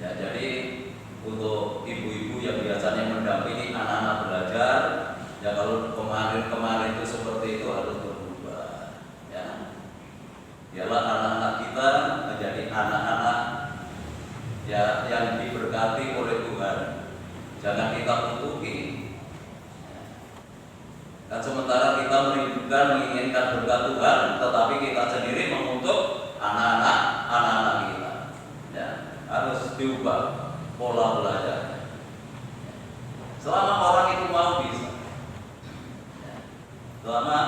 Ya, jadi untuk ibu-ibu yang biasanya mendampingi anak-anak belajar, ya kalau kemarin-kemarin itu seperti itu harus berubah. Ya, biarlah anak-anak kita menjadi anak-anak ya yang diberkati oleh Tuhan. Jangan kita kutuki. Dan sementara kita merindukan, menginginkan berkat Tuhan, tetapi kita sendiri mengutuk anak-anak kita. Ya, harus diubah pola belajar. Selama orang itu mau bisa. Selama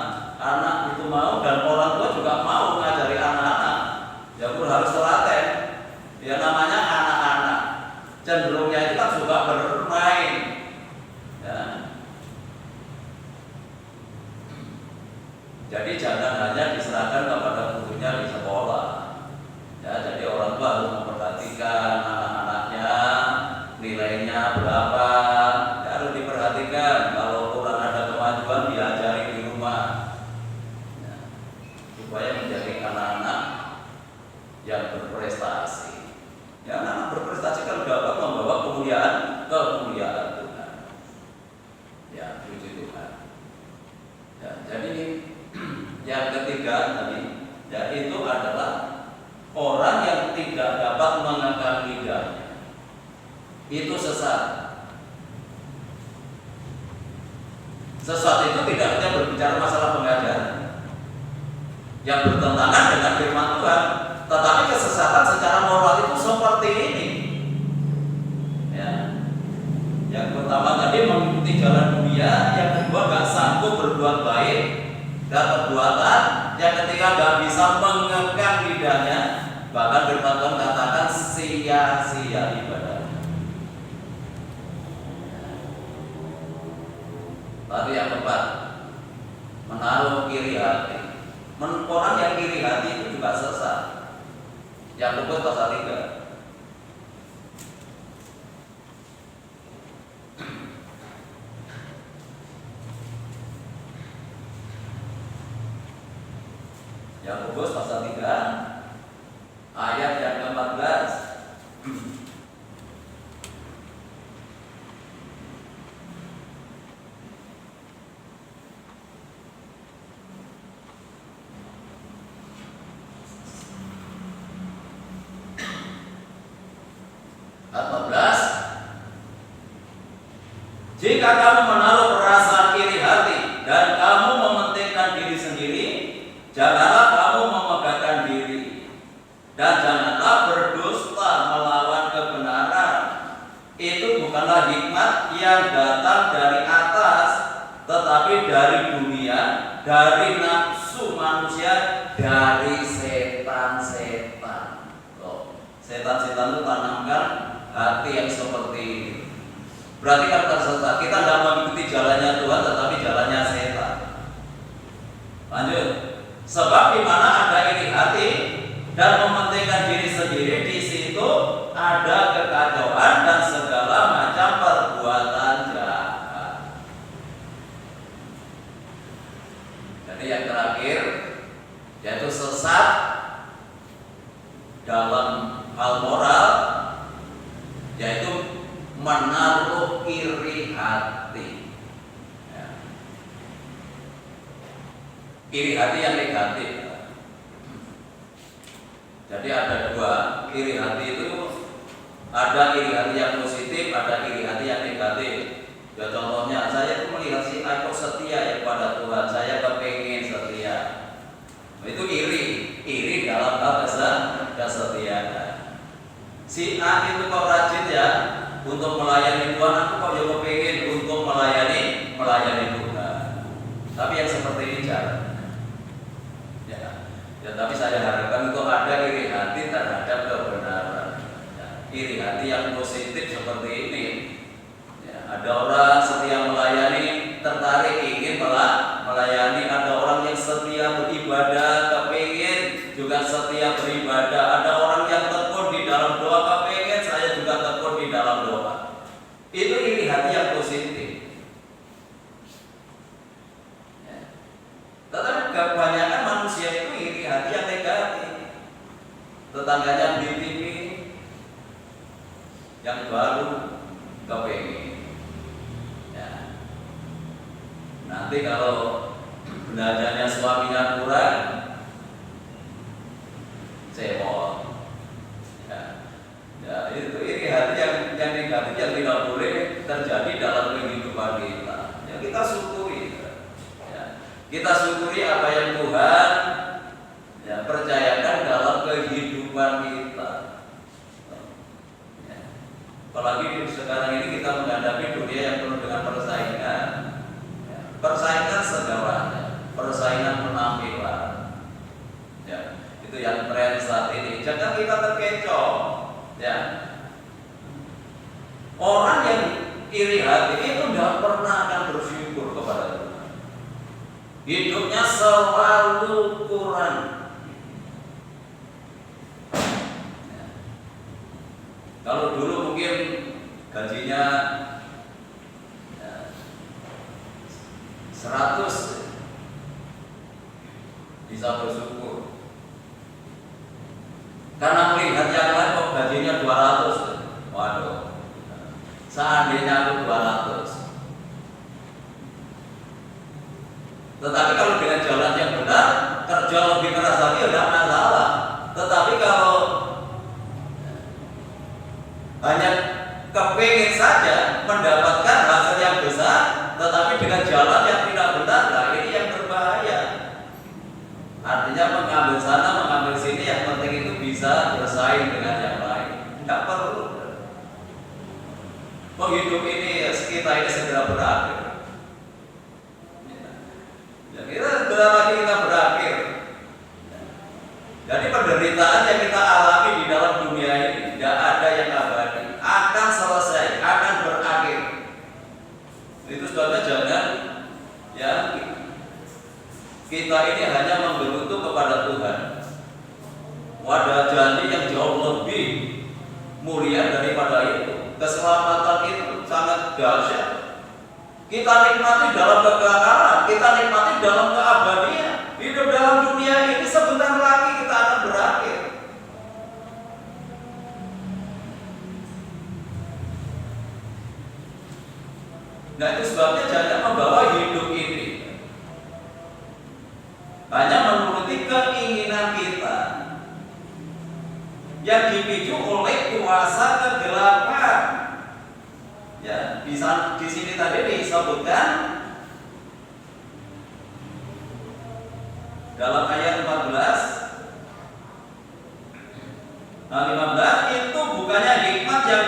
anak itu mau dan orang tua juga mau ngajari anak-anak, ya guru harus telaten. Ya namanya anak-anak, cenderungnya itu kan suka bermain. Ya. Jadi jangan hanya diserahkan kepada gurunya di sekolah. Ya, jadi orang tua harus memperhatikan anak-anaknya, nilainya berapa, ya, harus diperhatikan. Kalau kurang ada kemajuan diajari di rumah, ya, supaya menjadi anak-anak yang berprestasi. Ya, anak berprestasi kan dapat membawa kemuliaan Tuhan. Ya, puji Tuhan. Ya, jadi yang ketiga tadi, ya itu adalah orang yang tidak dapat mengekang lidahnya. Itu sesat. Sesat itu tidak hanya berbicara masalah pengajaran yang bertentangan dengan firman Tuhan, tetapi kesesatan secara moral itu seperti ini. Ya. Yang pertama tadi mengikuti jalan dunia, yang kedua gak sanggup berbuat baik dan perbuatan, yang ketiga gak bisa mengekang lidahnya, bahkan firman Tuhan katakan sia-sia ibadahnya. Lalu yang keempat, menaruh iri hati. Orang yang iri hati itu juga sesat. Yakobus pasal 3. Yakobus pasal 3 ayat yang ke-14. Jika kamu menaruh perasaan iri hati dan kamu mementingkan diri sendiri, janganlah kamu memegahkan diri, dan janganlah berdusta melawan kebenaran. Itu bukanlah hikmat yang datang dari atas, tetapi dari dunia, dari nafsu manusia, dari setan-setan. Setan-setan itu tanamkan hati yang seperti ini. Berarti kan tersesat. Kita tidak mengikuti jalannya Tuhan, tetapi jalannya setan. Lanjut. Sebab di mana ada iri hati dan mementingkan diri sendiri, di situ ada kekacauan dan segala macam perbuatan jahat. Jadi yang terakhir, yaitu sesat dalam hal moral, yaitu menaruh iri hati. Ya. Iri hati yang negatif. Jadi ada dua, iri hati itu ada iri hati yang positif, ada iri hati yang negatif. Ya contohnya, saya itu melihat si A kok setia ya kepada Tuhan, saya kepingin setia. Itu iri dalam hal kesetiaan. Si A itu kok rajin ya untuk melayani Tuhan, aku kok juga pengen untuk melayani Tuhan. Tapi yang seperti ini jangan. Ya, tapi saya harapkan itu ada iri hati terhadap kebenaran. Ya, iri hati yang positif seperti ini. Ya, ada orang setia melayani, tertarik ingin melayani. Ada orang yang setia beribadah, kepingin juga setia beribadah. Ada orang yang tekun di dalam doa, kepingin saya juga tekun di dalam doa. Itu iri hati yang positif. Ya. Tetapi kebanyakan manusia itu iri hati yang negatif. Tetangganya beli TV yang baru, kepingin. Ya. Nanti kalau belanjanya suaminya kurang, cebol. Ya, itu iri hati yang negatif yang tidak boleh terjadi dalam kehidupan kita. Ya, kita syukuri. Ya, kita syukuri apa yang Tuhan ya, percayakan dalam kehidupan kita. Ya. Apalagi sekarang ini kita menghadapi dunia yang penuh dengan persaingan. Ya, persaingan segalanya. Orang yang iri hati itu tidak pernah akan bersyukur kepada Tuhan. Hidupnya selalu kurang. Kalau dulu mungkin gajinya 100 bisa bersyukur. Karena melihat yang lain kok gajinya 200. Waduh. Seandainya aku 200. Tetapi kalau dengan jalan yang benar, kerja lebih keras lagi tidak masalah. Tetapi kalau hanya kepingin saja mendapatkan hasil yang besar, tetapi dengan jalan yang tidak benar, nah ini yang berbahaya. Artinya mengambil sana, mengambil sini, yang penting itu bisa bersaing dengan yang lain. Tidak perlu. Menghidup ini, kita ini segera berakhir. Ya, kita sebentar lagi kita berakhir. Jadi penderitaan yang kita alami di dalam dunia ini tidak ada yang abadi, akan selesai, akan berakhir. Itu sebabnya jangan ya kita ini hanya menggerutu kepada Tuhan. Wadah janji yang jauh lebih mulia daripada itu. Keselamatan itu sangat dahsyat. Kita nikmati dalam kekekalan, kita nikmati dalam keabadian. Hidup dalam dunia ini sebentar lagi kita akan berakhir. Nah itu sebabnya jangan membawa hidup ini hanya menuruti keinginan kita yang dipicu oleh kuasa kegelapan. Ya, di sini tadi disebutkan dalam ayat 14, 15 itu bukannya hikmat yang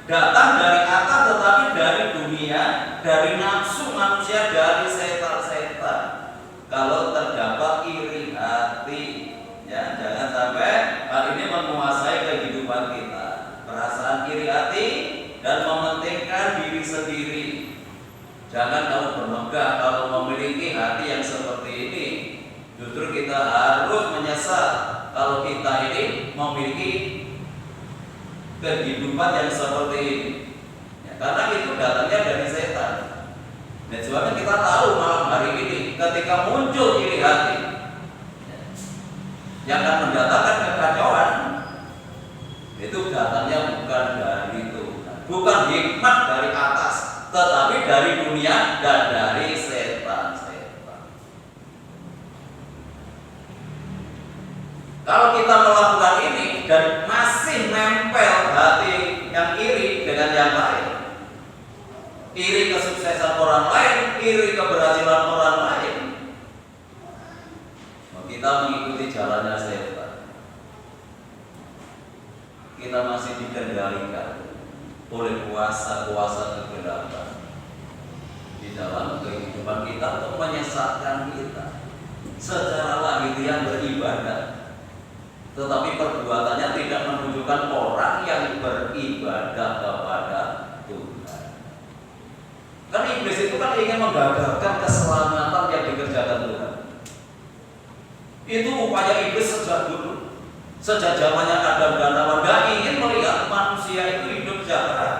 datang dari atas, tetapi dari dunia, dari nafsu manusia, dari setan-setan. Kalau terdapat iri hati, ya jangan sampai hal ini menguasai kehidupan kita. Perasaan iri hati dan mementingkan diri sendiri. Jangan kamu bermegah kalau memiliki hati yang seperti ini. Justru kita harus menyesal kalau kita ini memiliki kehidupan yang seperti ini. Ya, karena itu datangnya dari setan. Dan sebabnya kita tahu malam hari ini ketika muncul iri hati, ya, yang akan mendatangkan kekacauan, itu datangnya bukan dari Tuhan, bukan hikmat dari atas, tetapi dari dunia dan dari setan. Kalau kita melakukan ini dan masih nempel hati yang iri dengan yang lain, iri kesuksesan orang lain, iri keberhasilan orang lain, kita mengikuti jalannya setan. Kita masih dikendalikan oleh kuasa-kuasa kegelapan di dalam kehidupan kita untuk menyesatkan kita secara lahiriah beribadah, tetapi perbuatannya tidak menunjukkan orang yang beribadah kepada Tuhan. Karena iblis itu kan ingin menggagalkan keselamatan yang dikerjakan Tuhan. Itu upaya iblis sejak dulu, sejak zamannya Adam dan Hawa. Gak ingin melihat manusia itu hidup sejahtera,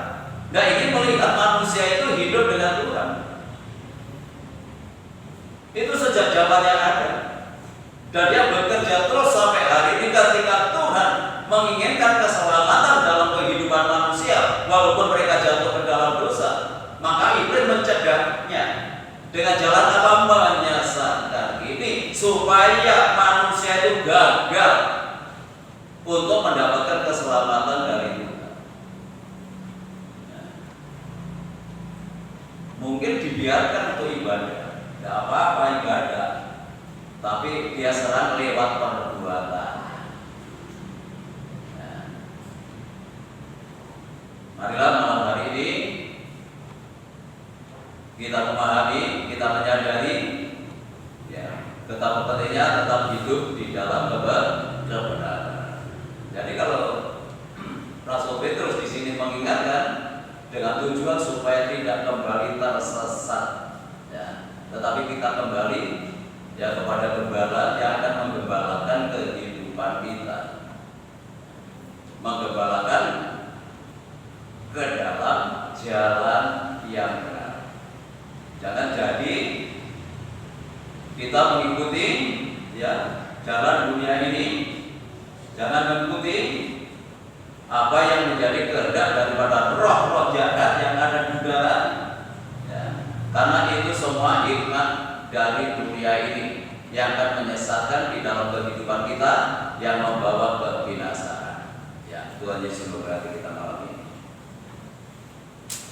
gak ingin melihat manusia itu hidup dengan Tuhan. Itu sejak zamannya Adam. Dan dia bekerja terus sampai hari ini ketika Tuhan menginginkan keselamatan dalam kehidupan manusia, walaupun mereka jatuh ke dalam dosa, maka iblis mencegahnya dengan jalan apa? Menyesatkan ini supaya manusia itu gagal untuk mendapatkan keselamatan dari Tuhan. Mungkin dibiarkan untuk ibadah, tidak apa-apa ibadah, tapi dia serang lewat perbuatan. Nah, marilah malam hari ini kita memahami, kita menyadari, ya, betapa pentingnya tetap hidup di dalam kebenaran. Jadi kalau Rasul Petrus di sini mengingatkan dengan tujuan supaya tidak kembali tersesat, ya. Tetapi kita kembali ya kepada gembala yang akan menggembalakan kehidupan kita, menggembalakan ke dalam jalan yang benar. Jangan jadi kita mengikuti ya jalan dunia ini, jangan mengikuti apa yang menjadi kehendak daripada roh-roh jahat yang ada di udara, ya. Karena itu semua hikmat dari dunia ini yang akan menyesatkan di dalam kehidupan kita, yang membawa kebinasaan. Ya, Tuhan Yesus memberkati kita malam ini.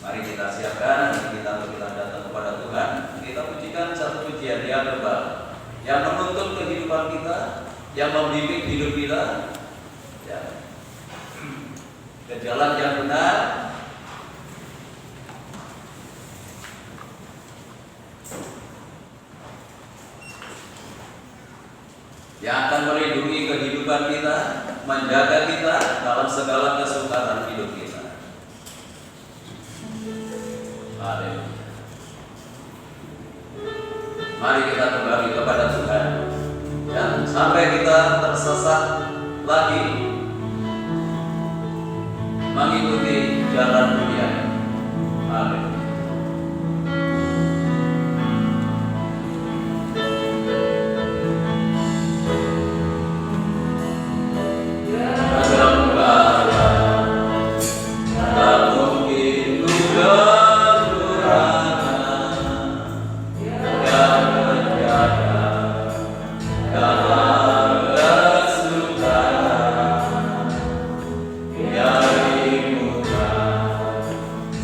Mari kita siapkan kita untuk kita datang kepada Tuhan. Kita pujikan satu pujian yang tebal, yang menuntun kehidupan kita, yang membimbing hidup kita, ya, ke jalan yang benar. Yang akan melindungi kehidupan kita, menjaga kita dalam segala kesukaran hidup kita. Haleluya. Mari kita kembali kepada Tuhan, dan sampai kita tersesat lagi mengikuti jalan dunia. Amin.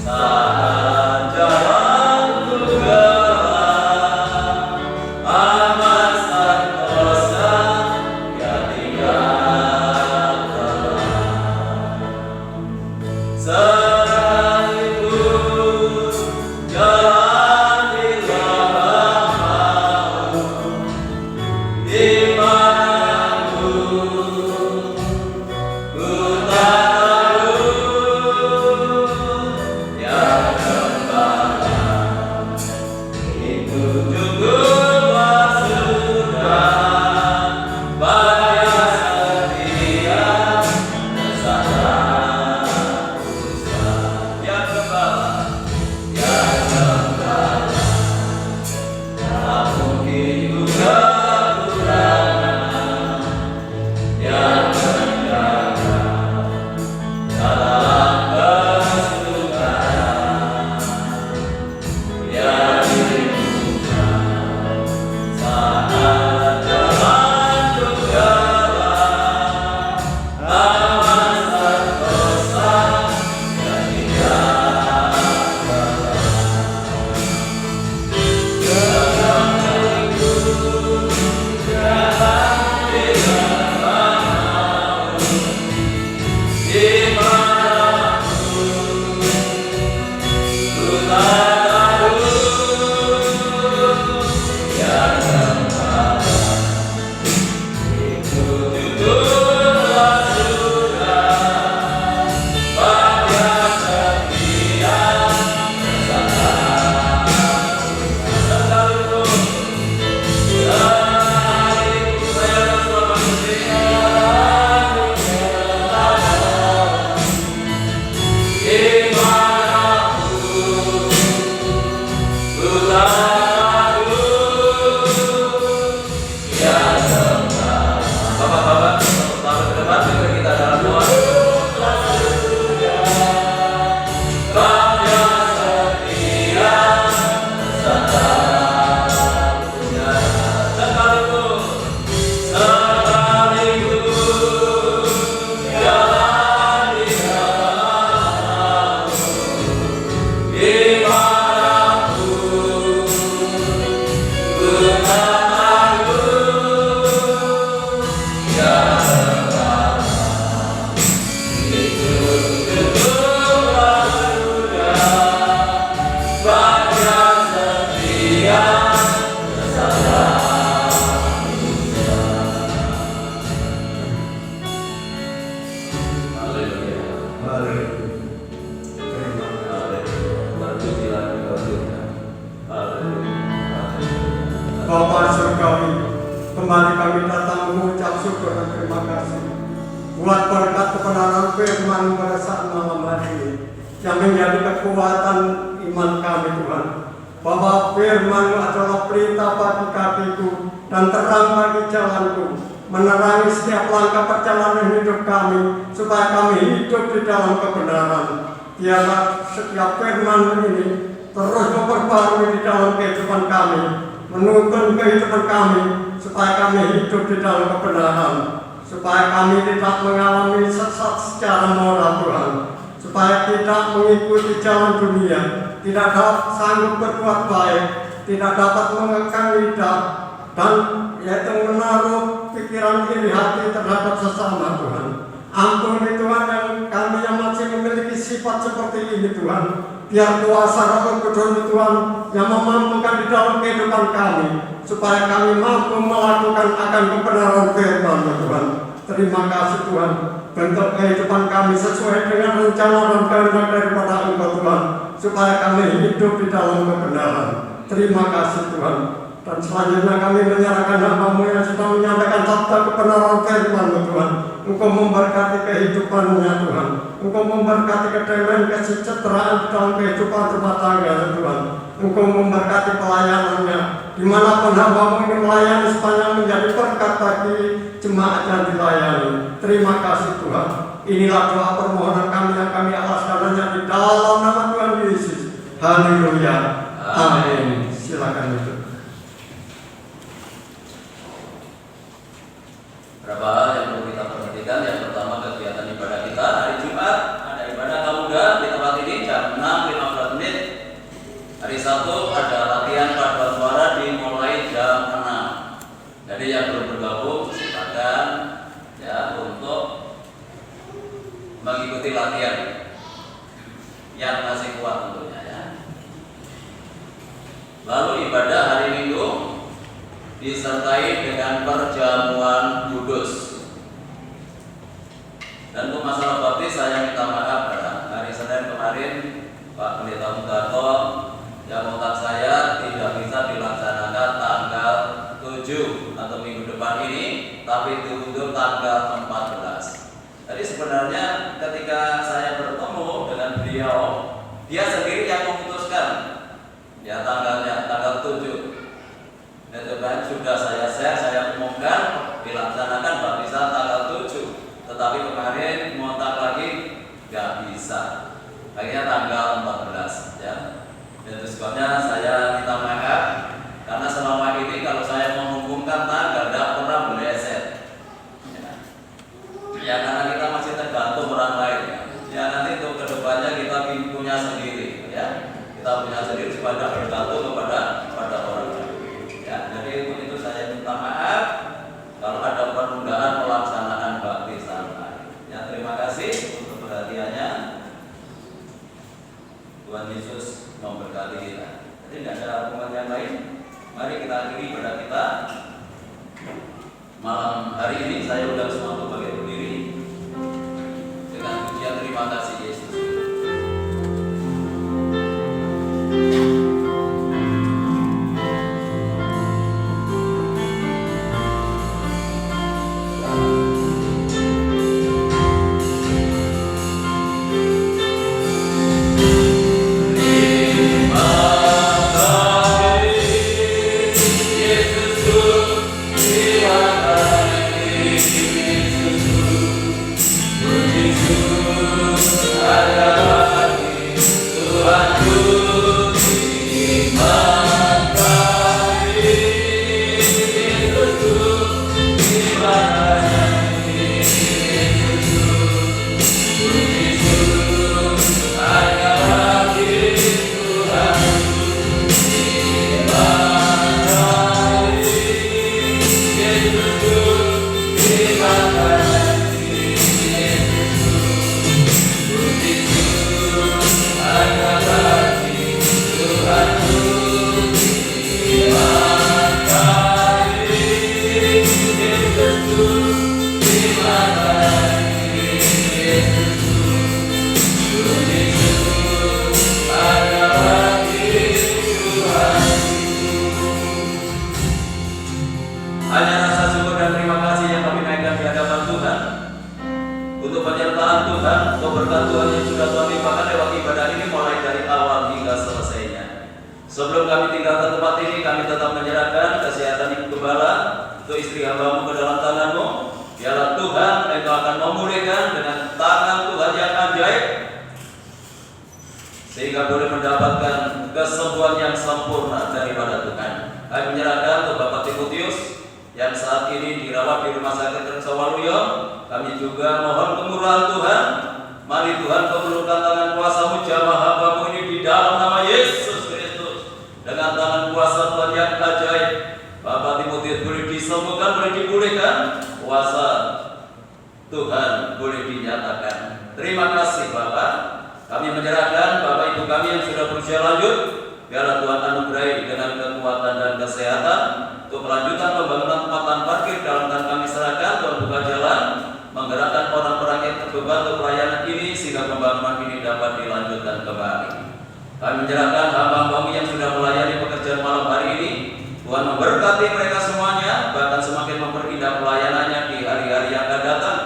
Sahara surgawi. Kembali kami datang mengucap syukur dan terima kasih buat berkat kebenaran firman pada saat malam hari ini yang menjadi kekuatan iman kami Tuhan. Bahwa firman adalah perintah bagi kakiku dan terang bagi jalanku, menerangi setiap langkah perjalanan hidup kami supaya kami hidup di dalam kebenaran. Biarlah setiap firman ini terus memperbarui di dalam kehidupan kami, menuntun kehidupan kami supaya kami hidup di dalam kebenaran, supaya kami tidak mengalami sesat secara moral Tuhan, supaya tidak mengikuti jalan dunia, tidak sanggup berbuat baik, tidak dapat mengekang lidah, dan yaitu menaruh pikiran iri hati terhadap sesama Tuhan. Ampuni Tuhan kami yang masih memiliki sifat seperti ini Tuhan. Biar kuasa Roh Kudus Tuhan yang memampukan di dalam kehidupan kami, supaya kami mampu melakukan akan kebenaran firman Tuhan. Terima kasih Tuhan. Bentuk kehidupan kami sesuai dengan rencana dan kehendak daripada Engkau Tuhan, supaya kami hidup di dalam kebenaran. Terima kasih Tuhan. Dan selanjutnya kami menyerahkan hamba-Mu yang sedang menyampaikan sabda kebenaran firman-Mu Tuhan. Engkau memberkati kehidupannya Tuhan. Engkau memberkati kedamaian kesejahteraan di dalam kehidupan rumah tangga Tuhan. Engkau memberkati pelayanannya. Dimanapun hamba-Mu ini melayani sepanjang menjadi berkat bagi jemaat yang dilayani. Terima kasih Tuhan. Inilah doa permohonan kami yang kami alaskan hanya di dalam nama Tuhan Yesus. Haleluya. Amin. Silakan itu. Berapa hal yang perlu kita perhatikan. Yang pertama, kegiatan ibadah kita hari Jumat ada ibadah pemuda di tempat ini jam 6.15 menit. Hari Sabtu ada latihan paduan suara dimulai jam 6. Jadi yang belum bergabung silakan ya untuk mengikuti latihan yang masih kuat tentunya ya. Lalu ibadah hari Minggu disertai dengan perjamuan kudus. Dan untuk masalah baptis saya minta maaf karena hari Senin kemarin Pak Pendeta Mudarto yang kontak saya tidak bisa dilaksanakan tanggal 7 atau minggu depan ini, tapi diundur tanggal 14. Jadi sebenarnya ketika saya bertemu dengan beliau, dia sendiri yang memutuskan ya tanggalnya tanggal 7. Dan sudah saya share, saya umumkan dilaksanakan baptisan tanggal 7. Tetapi kemarin montak lagi nggak bisa. Akhirnya tanggal 14 ya. Dan itu sebabnya saya minta maaf karena selama ini kalau saya mengumumkan tanggal tidak pernah meleset. Ya karena kita masih tergantung orang lain. Ya nanti untuk kedepannya kita punya sendiri ya. Kita punya sendiri supaya bergantung kepada orang lain. Ya, jadi untuk itu saya minta maaf kalau ada penundaan pelaksanaan baptisan. Ya, terima kasih untuk perhatiannya. Tuhan Yesus memberkati kita. Jadi tidak ada hubungan yang lain. Mari kita akhiri ibadah kita. Malam hari ini saya undang semua untuk bagi berdiri dengan pujian terima kasih Yesus. Yesus Sebelum kami tinggalkan tempat ini, kami tetap menyerahkan kesehatan Ibu Gembala untuk istri hamba-Mu ke dalam tangan-Mu. Biarlah Tuhan Engkau akan memulihkan dengan tangan Tuhan yang ajaib, sehingga boleh mendapatkan kesembuhan yang sempurna daripada Tuhan. Kami menyerahkan untuk Bapak Timotius yang saat ini dirawat di Rumah Sakit Resawaluyo. Kami juga mohon kemurahan Tuhan. Mari Tuhan Kau ulurkan tangan kuasa-Mu jamaah hamba-Mu ini di dalam nama Yesus Kristus. Dengan tangan kuasa Tuhan yang ajaib, Bapak Timotius boleh disembuhkan, boleh dipulihkan. Kuasa Tuhan boleh dinyatakan. Terima kasih Bapak. Kami menyerahkan Bapak Ibu kami yang sudah berusia lanjut. Biarlah Tuhan anugerahi dengan kekuatan dan kesehatan untuk kelanjutan pembangunan tempat parkir dalam dan kami serahkan. Tuhan buka jalan, menggerakkan orang-orang yang terbeban untuk pelayanan ini sehingga pembangunan ini dapat dilanjutkan kembali. Kami menyerahkan hamba-hamba-Mu yang sudah melayani pekerjaan malam hari ini. Tuhan memberkati mereka semuanya, bahkan semakin memperindah pelayanannya di hari-hari yang akan datang.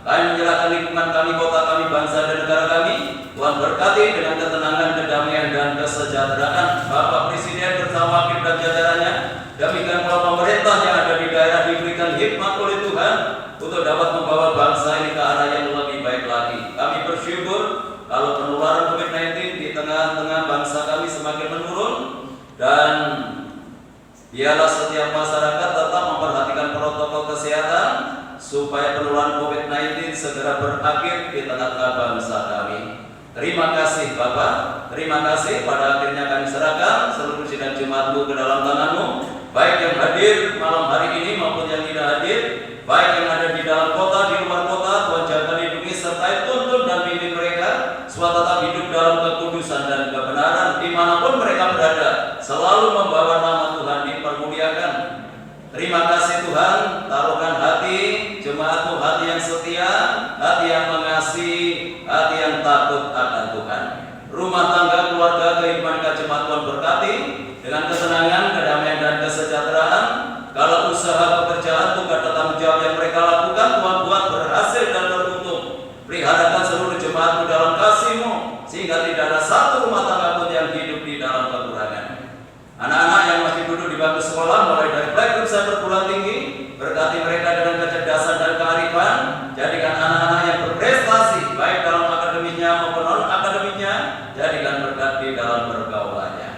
Kami menyerahkan lingkungan kami, kota kami, bangsa dan negara kami. Tuhan berkati dengan ketenangan, kedamaian dan kesejahteraan. Bapak Presiden bersama wakil dan jajarannya, demikian pula pemerintah yang ada di daerah diberikan hikmat oleh Tuhan untuk dapat membawa bangsa ini ke arah yang lebih baik lagi. Kami bersyukur kalau penularan COVID-19 di tengah-tengah bangsa kami semakin menurun, dan biarlah setiap masyarakat tetap memperhatikan protokol kesehatan supaya penularan COVID-19 segera berakhir di tengah-tengah bangsa kami. Terima kasih Bapak, terima kasih. Pada akhirnya kami serahkan seluruh sidang Jumat-Mu ke dalam tangan-Mu, baik yang hadir malam hari ini maupun yang tidak hadir, baik yang ada di dalam kota, di luar kota. Tuhan jaga, lindungi, sertai, tuntun dan bimbing mereka supaya tetap hidup dalam kekudusan dan kebenaran dimanapun mereka berada, selalu membawa nama Tuhan dipermuliakan. Terima kasih Tuhan, taruhkan hati jemaat-Mu hati yang setia, hati yang mengasihi, hati yang takut akan Tuhan. Rumah tangga, keluarga, kehidupan jemaat Tuhan berkati dengan kesenangan, kedamaian dan kesejahteraan. Kalau usaha pekerjaan, tugas dan tanggung jawab yang mereka lakukan, Tuhan buat berhasil dan beruntung. Peliharakan seluruh jemaat-Mu dalam kasih-Mu, sehingga tidak ada satu rumah tangga pun yang hidup di dalam kekurangan. Anak-anak yang masih duduk di bangku sekolah, mulai dari playgroup sampai perguruan tinggi, berkati mereka dengan kecerdasan dan kearifan. Jadikan anak-anak yang berprestasi, baik dalam akademinya maupun non-akademinya, jadikan berkat di dalam pergaulannya.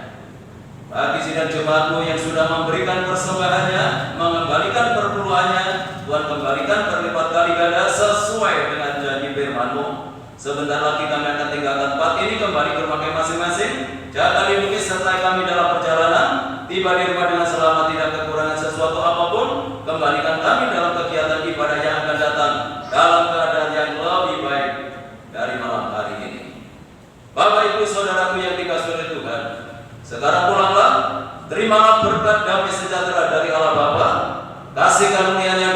Bagi sidang jemaat-Mu yang sudah memberikan persembahannya, mengembalikan perpuluhannya, Tuhan kembalikan berlipat kali ganda sesuai dengan janji firman-Mu. Sebentar lagi kami akan tinggalkan tempat ini, kembali ke rumah masing-masing. Jaga, lindungi, sertai kami dalam perjalanan. Tiba di rumah dengan selamat, tidak kekurangan sesuatu apapun. Kembalikan kami dalam kegiatan ibadah yang akan datang dalam keadaan yang lebih baik dari malam hari ini. Bapak Ibu Saudaraku yang dikasihi oleh Tuhan, sekarang pulanglah, terimalah berkat damai sejahtera dari Allah Bapa, kasih karunia-Nya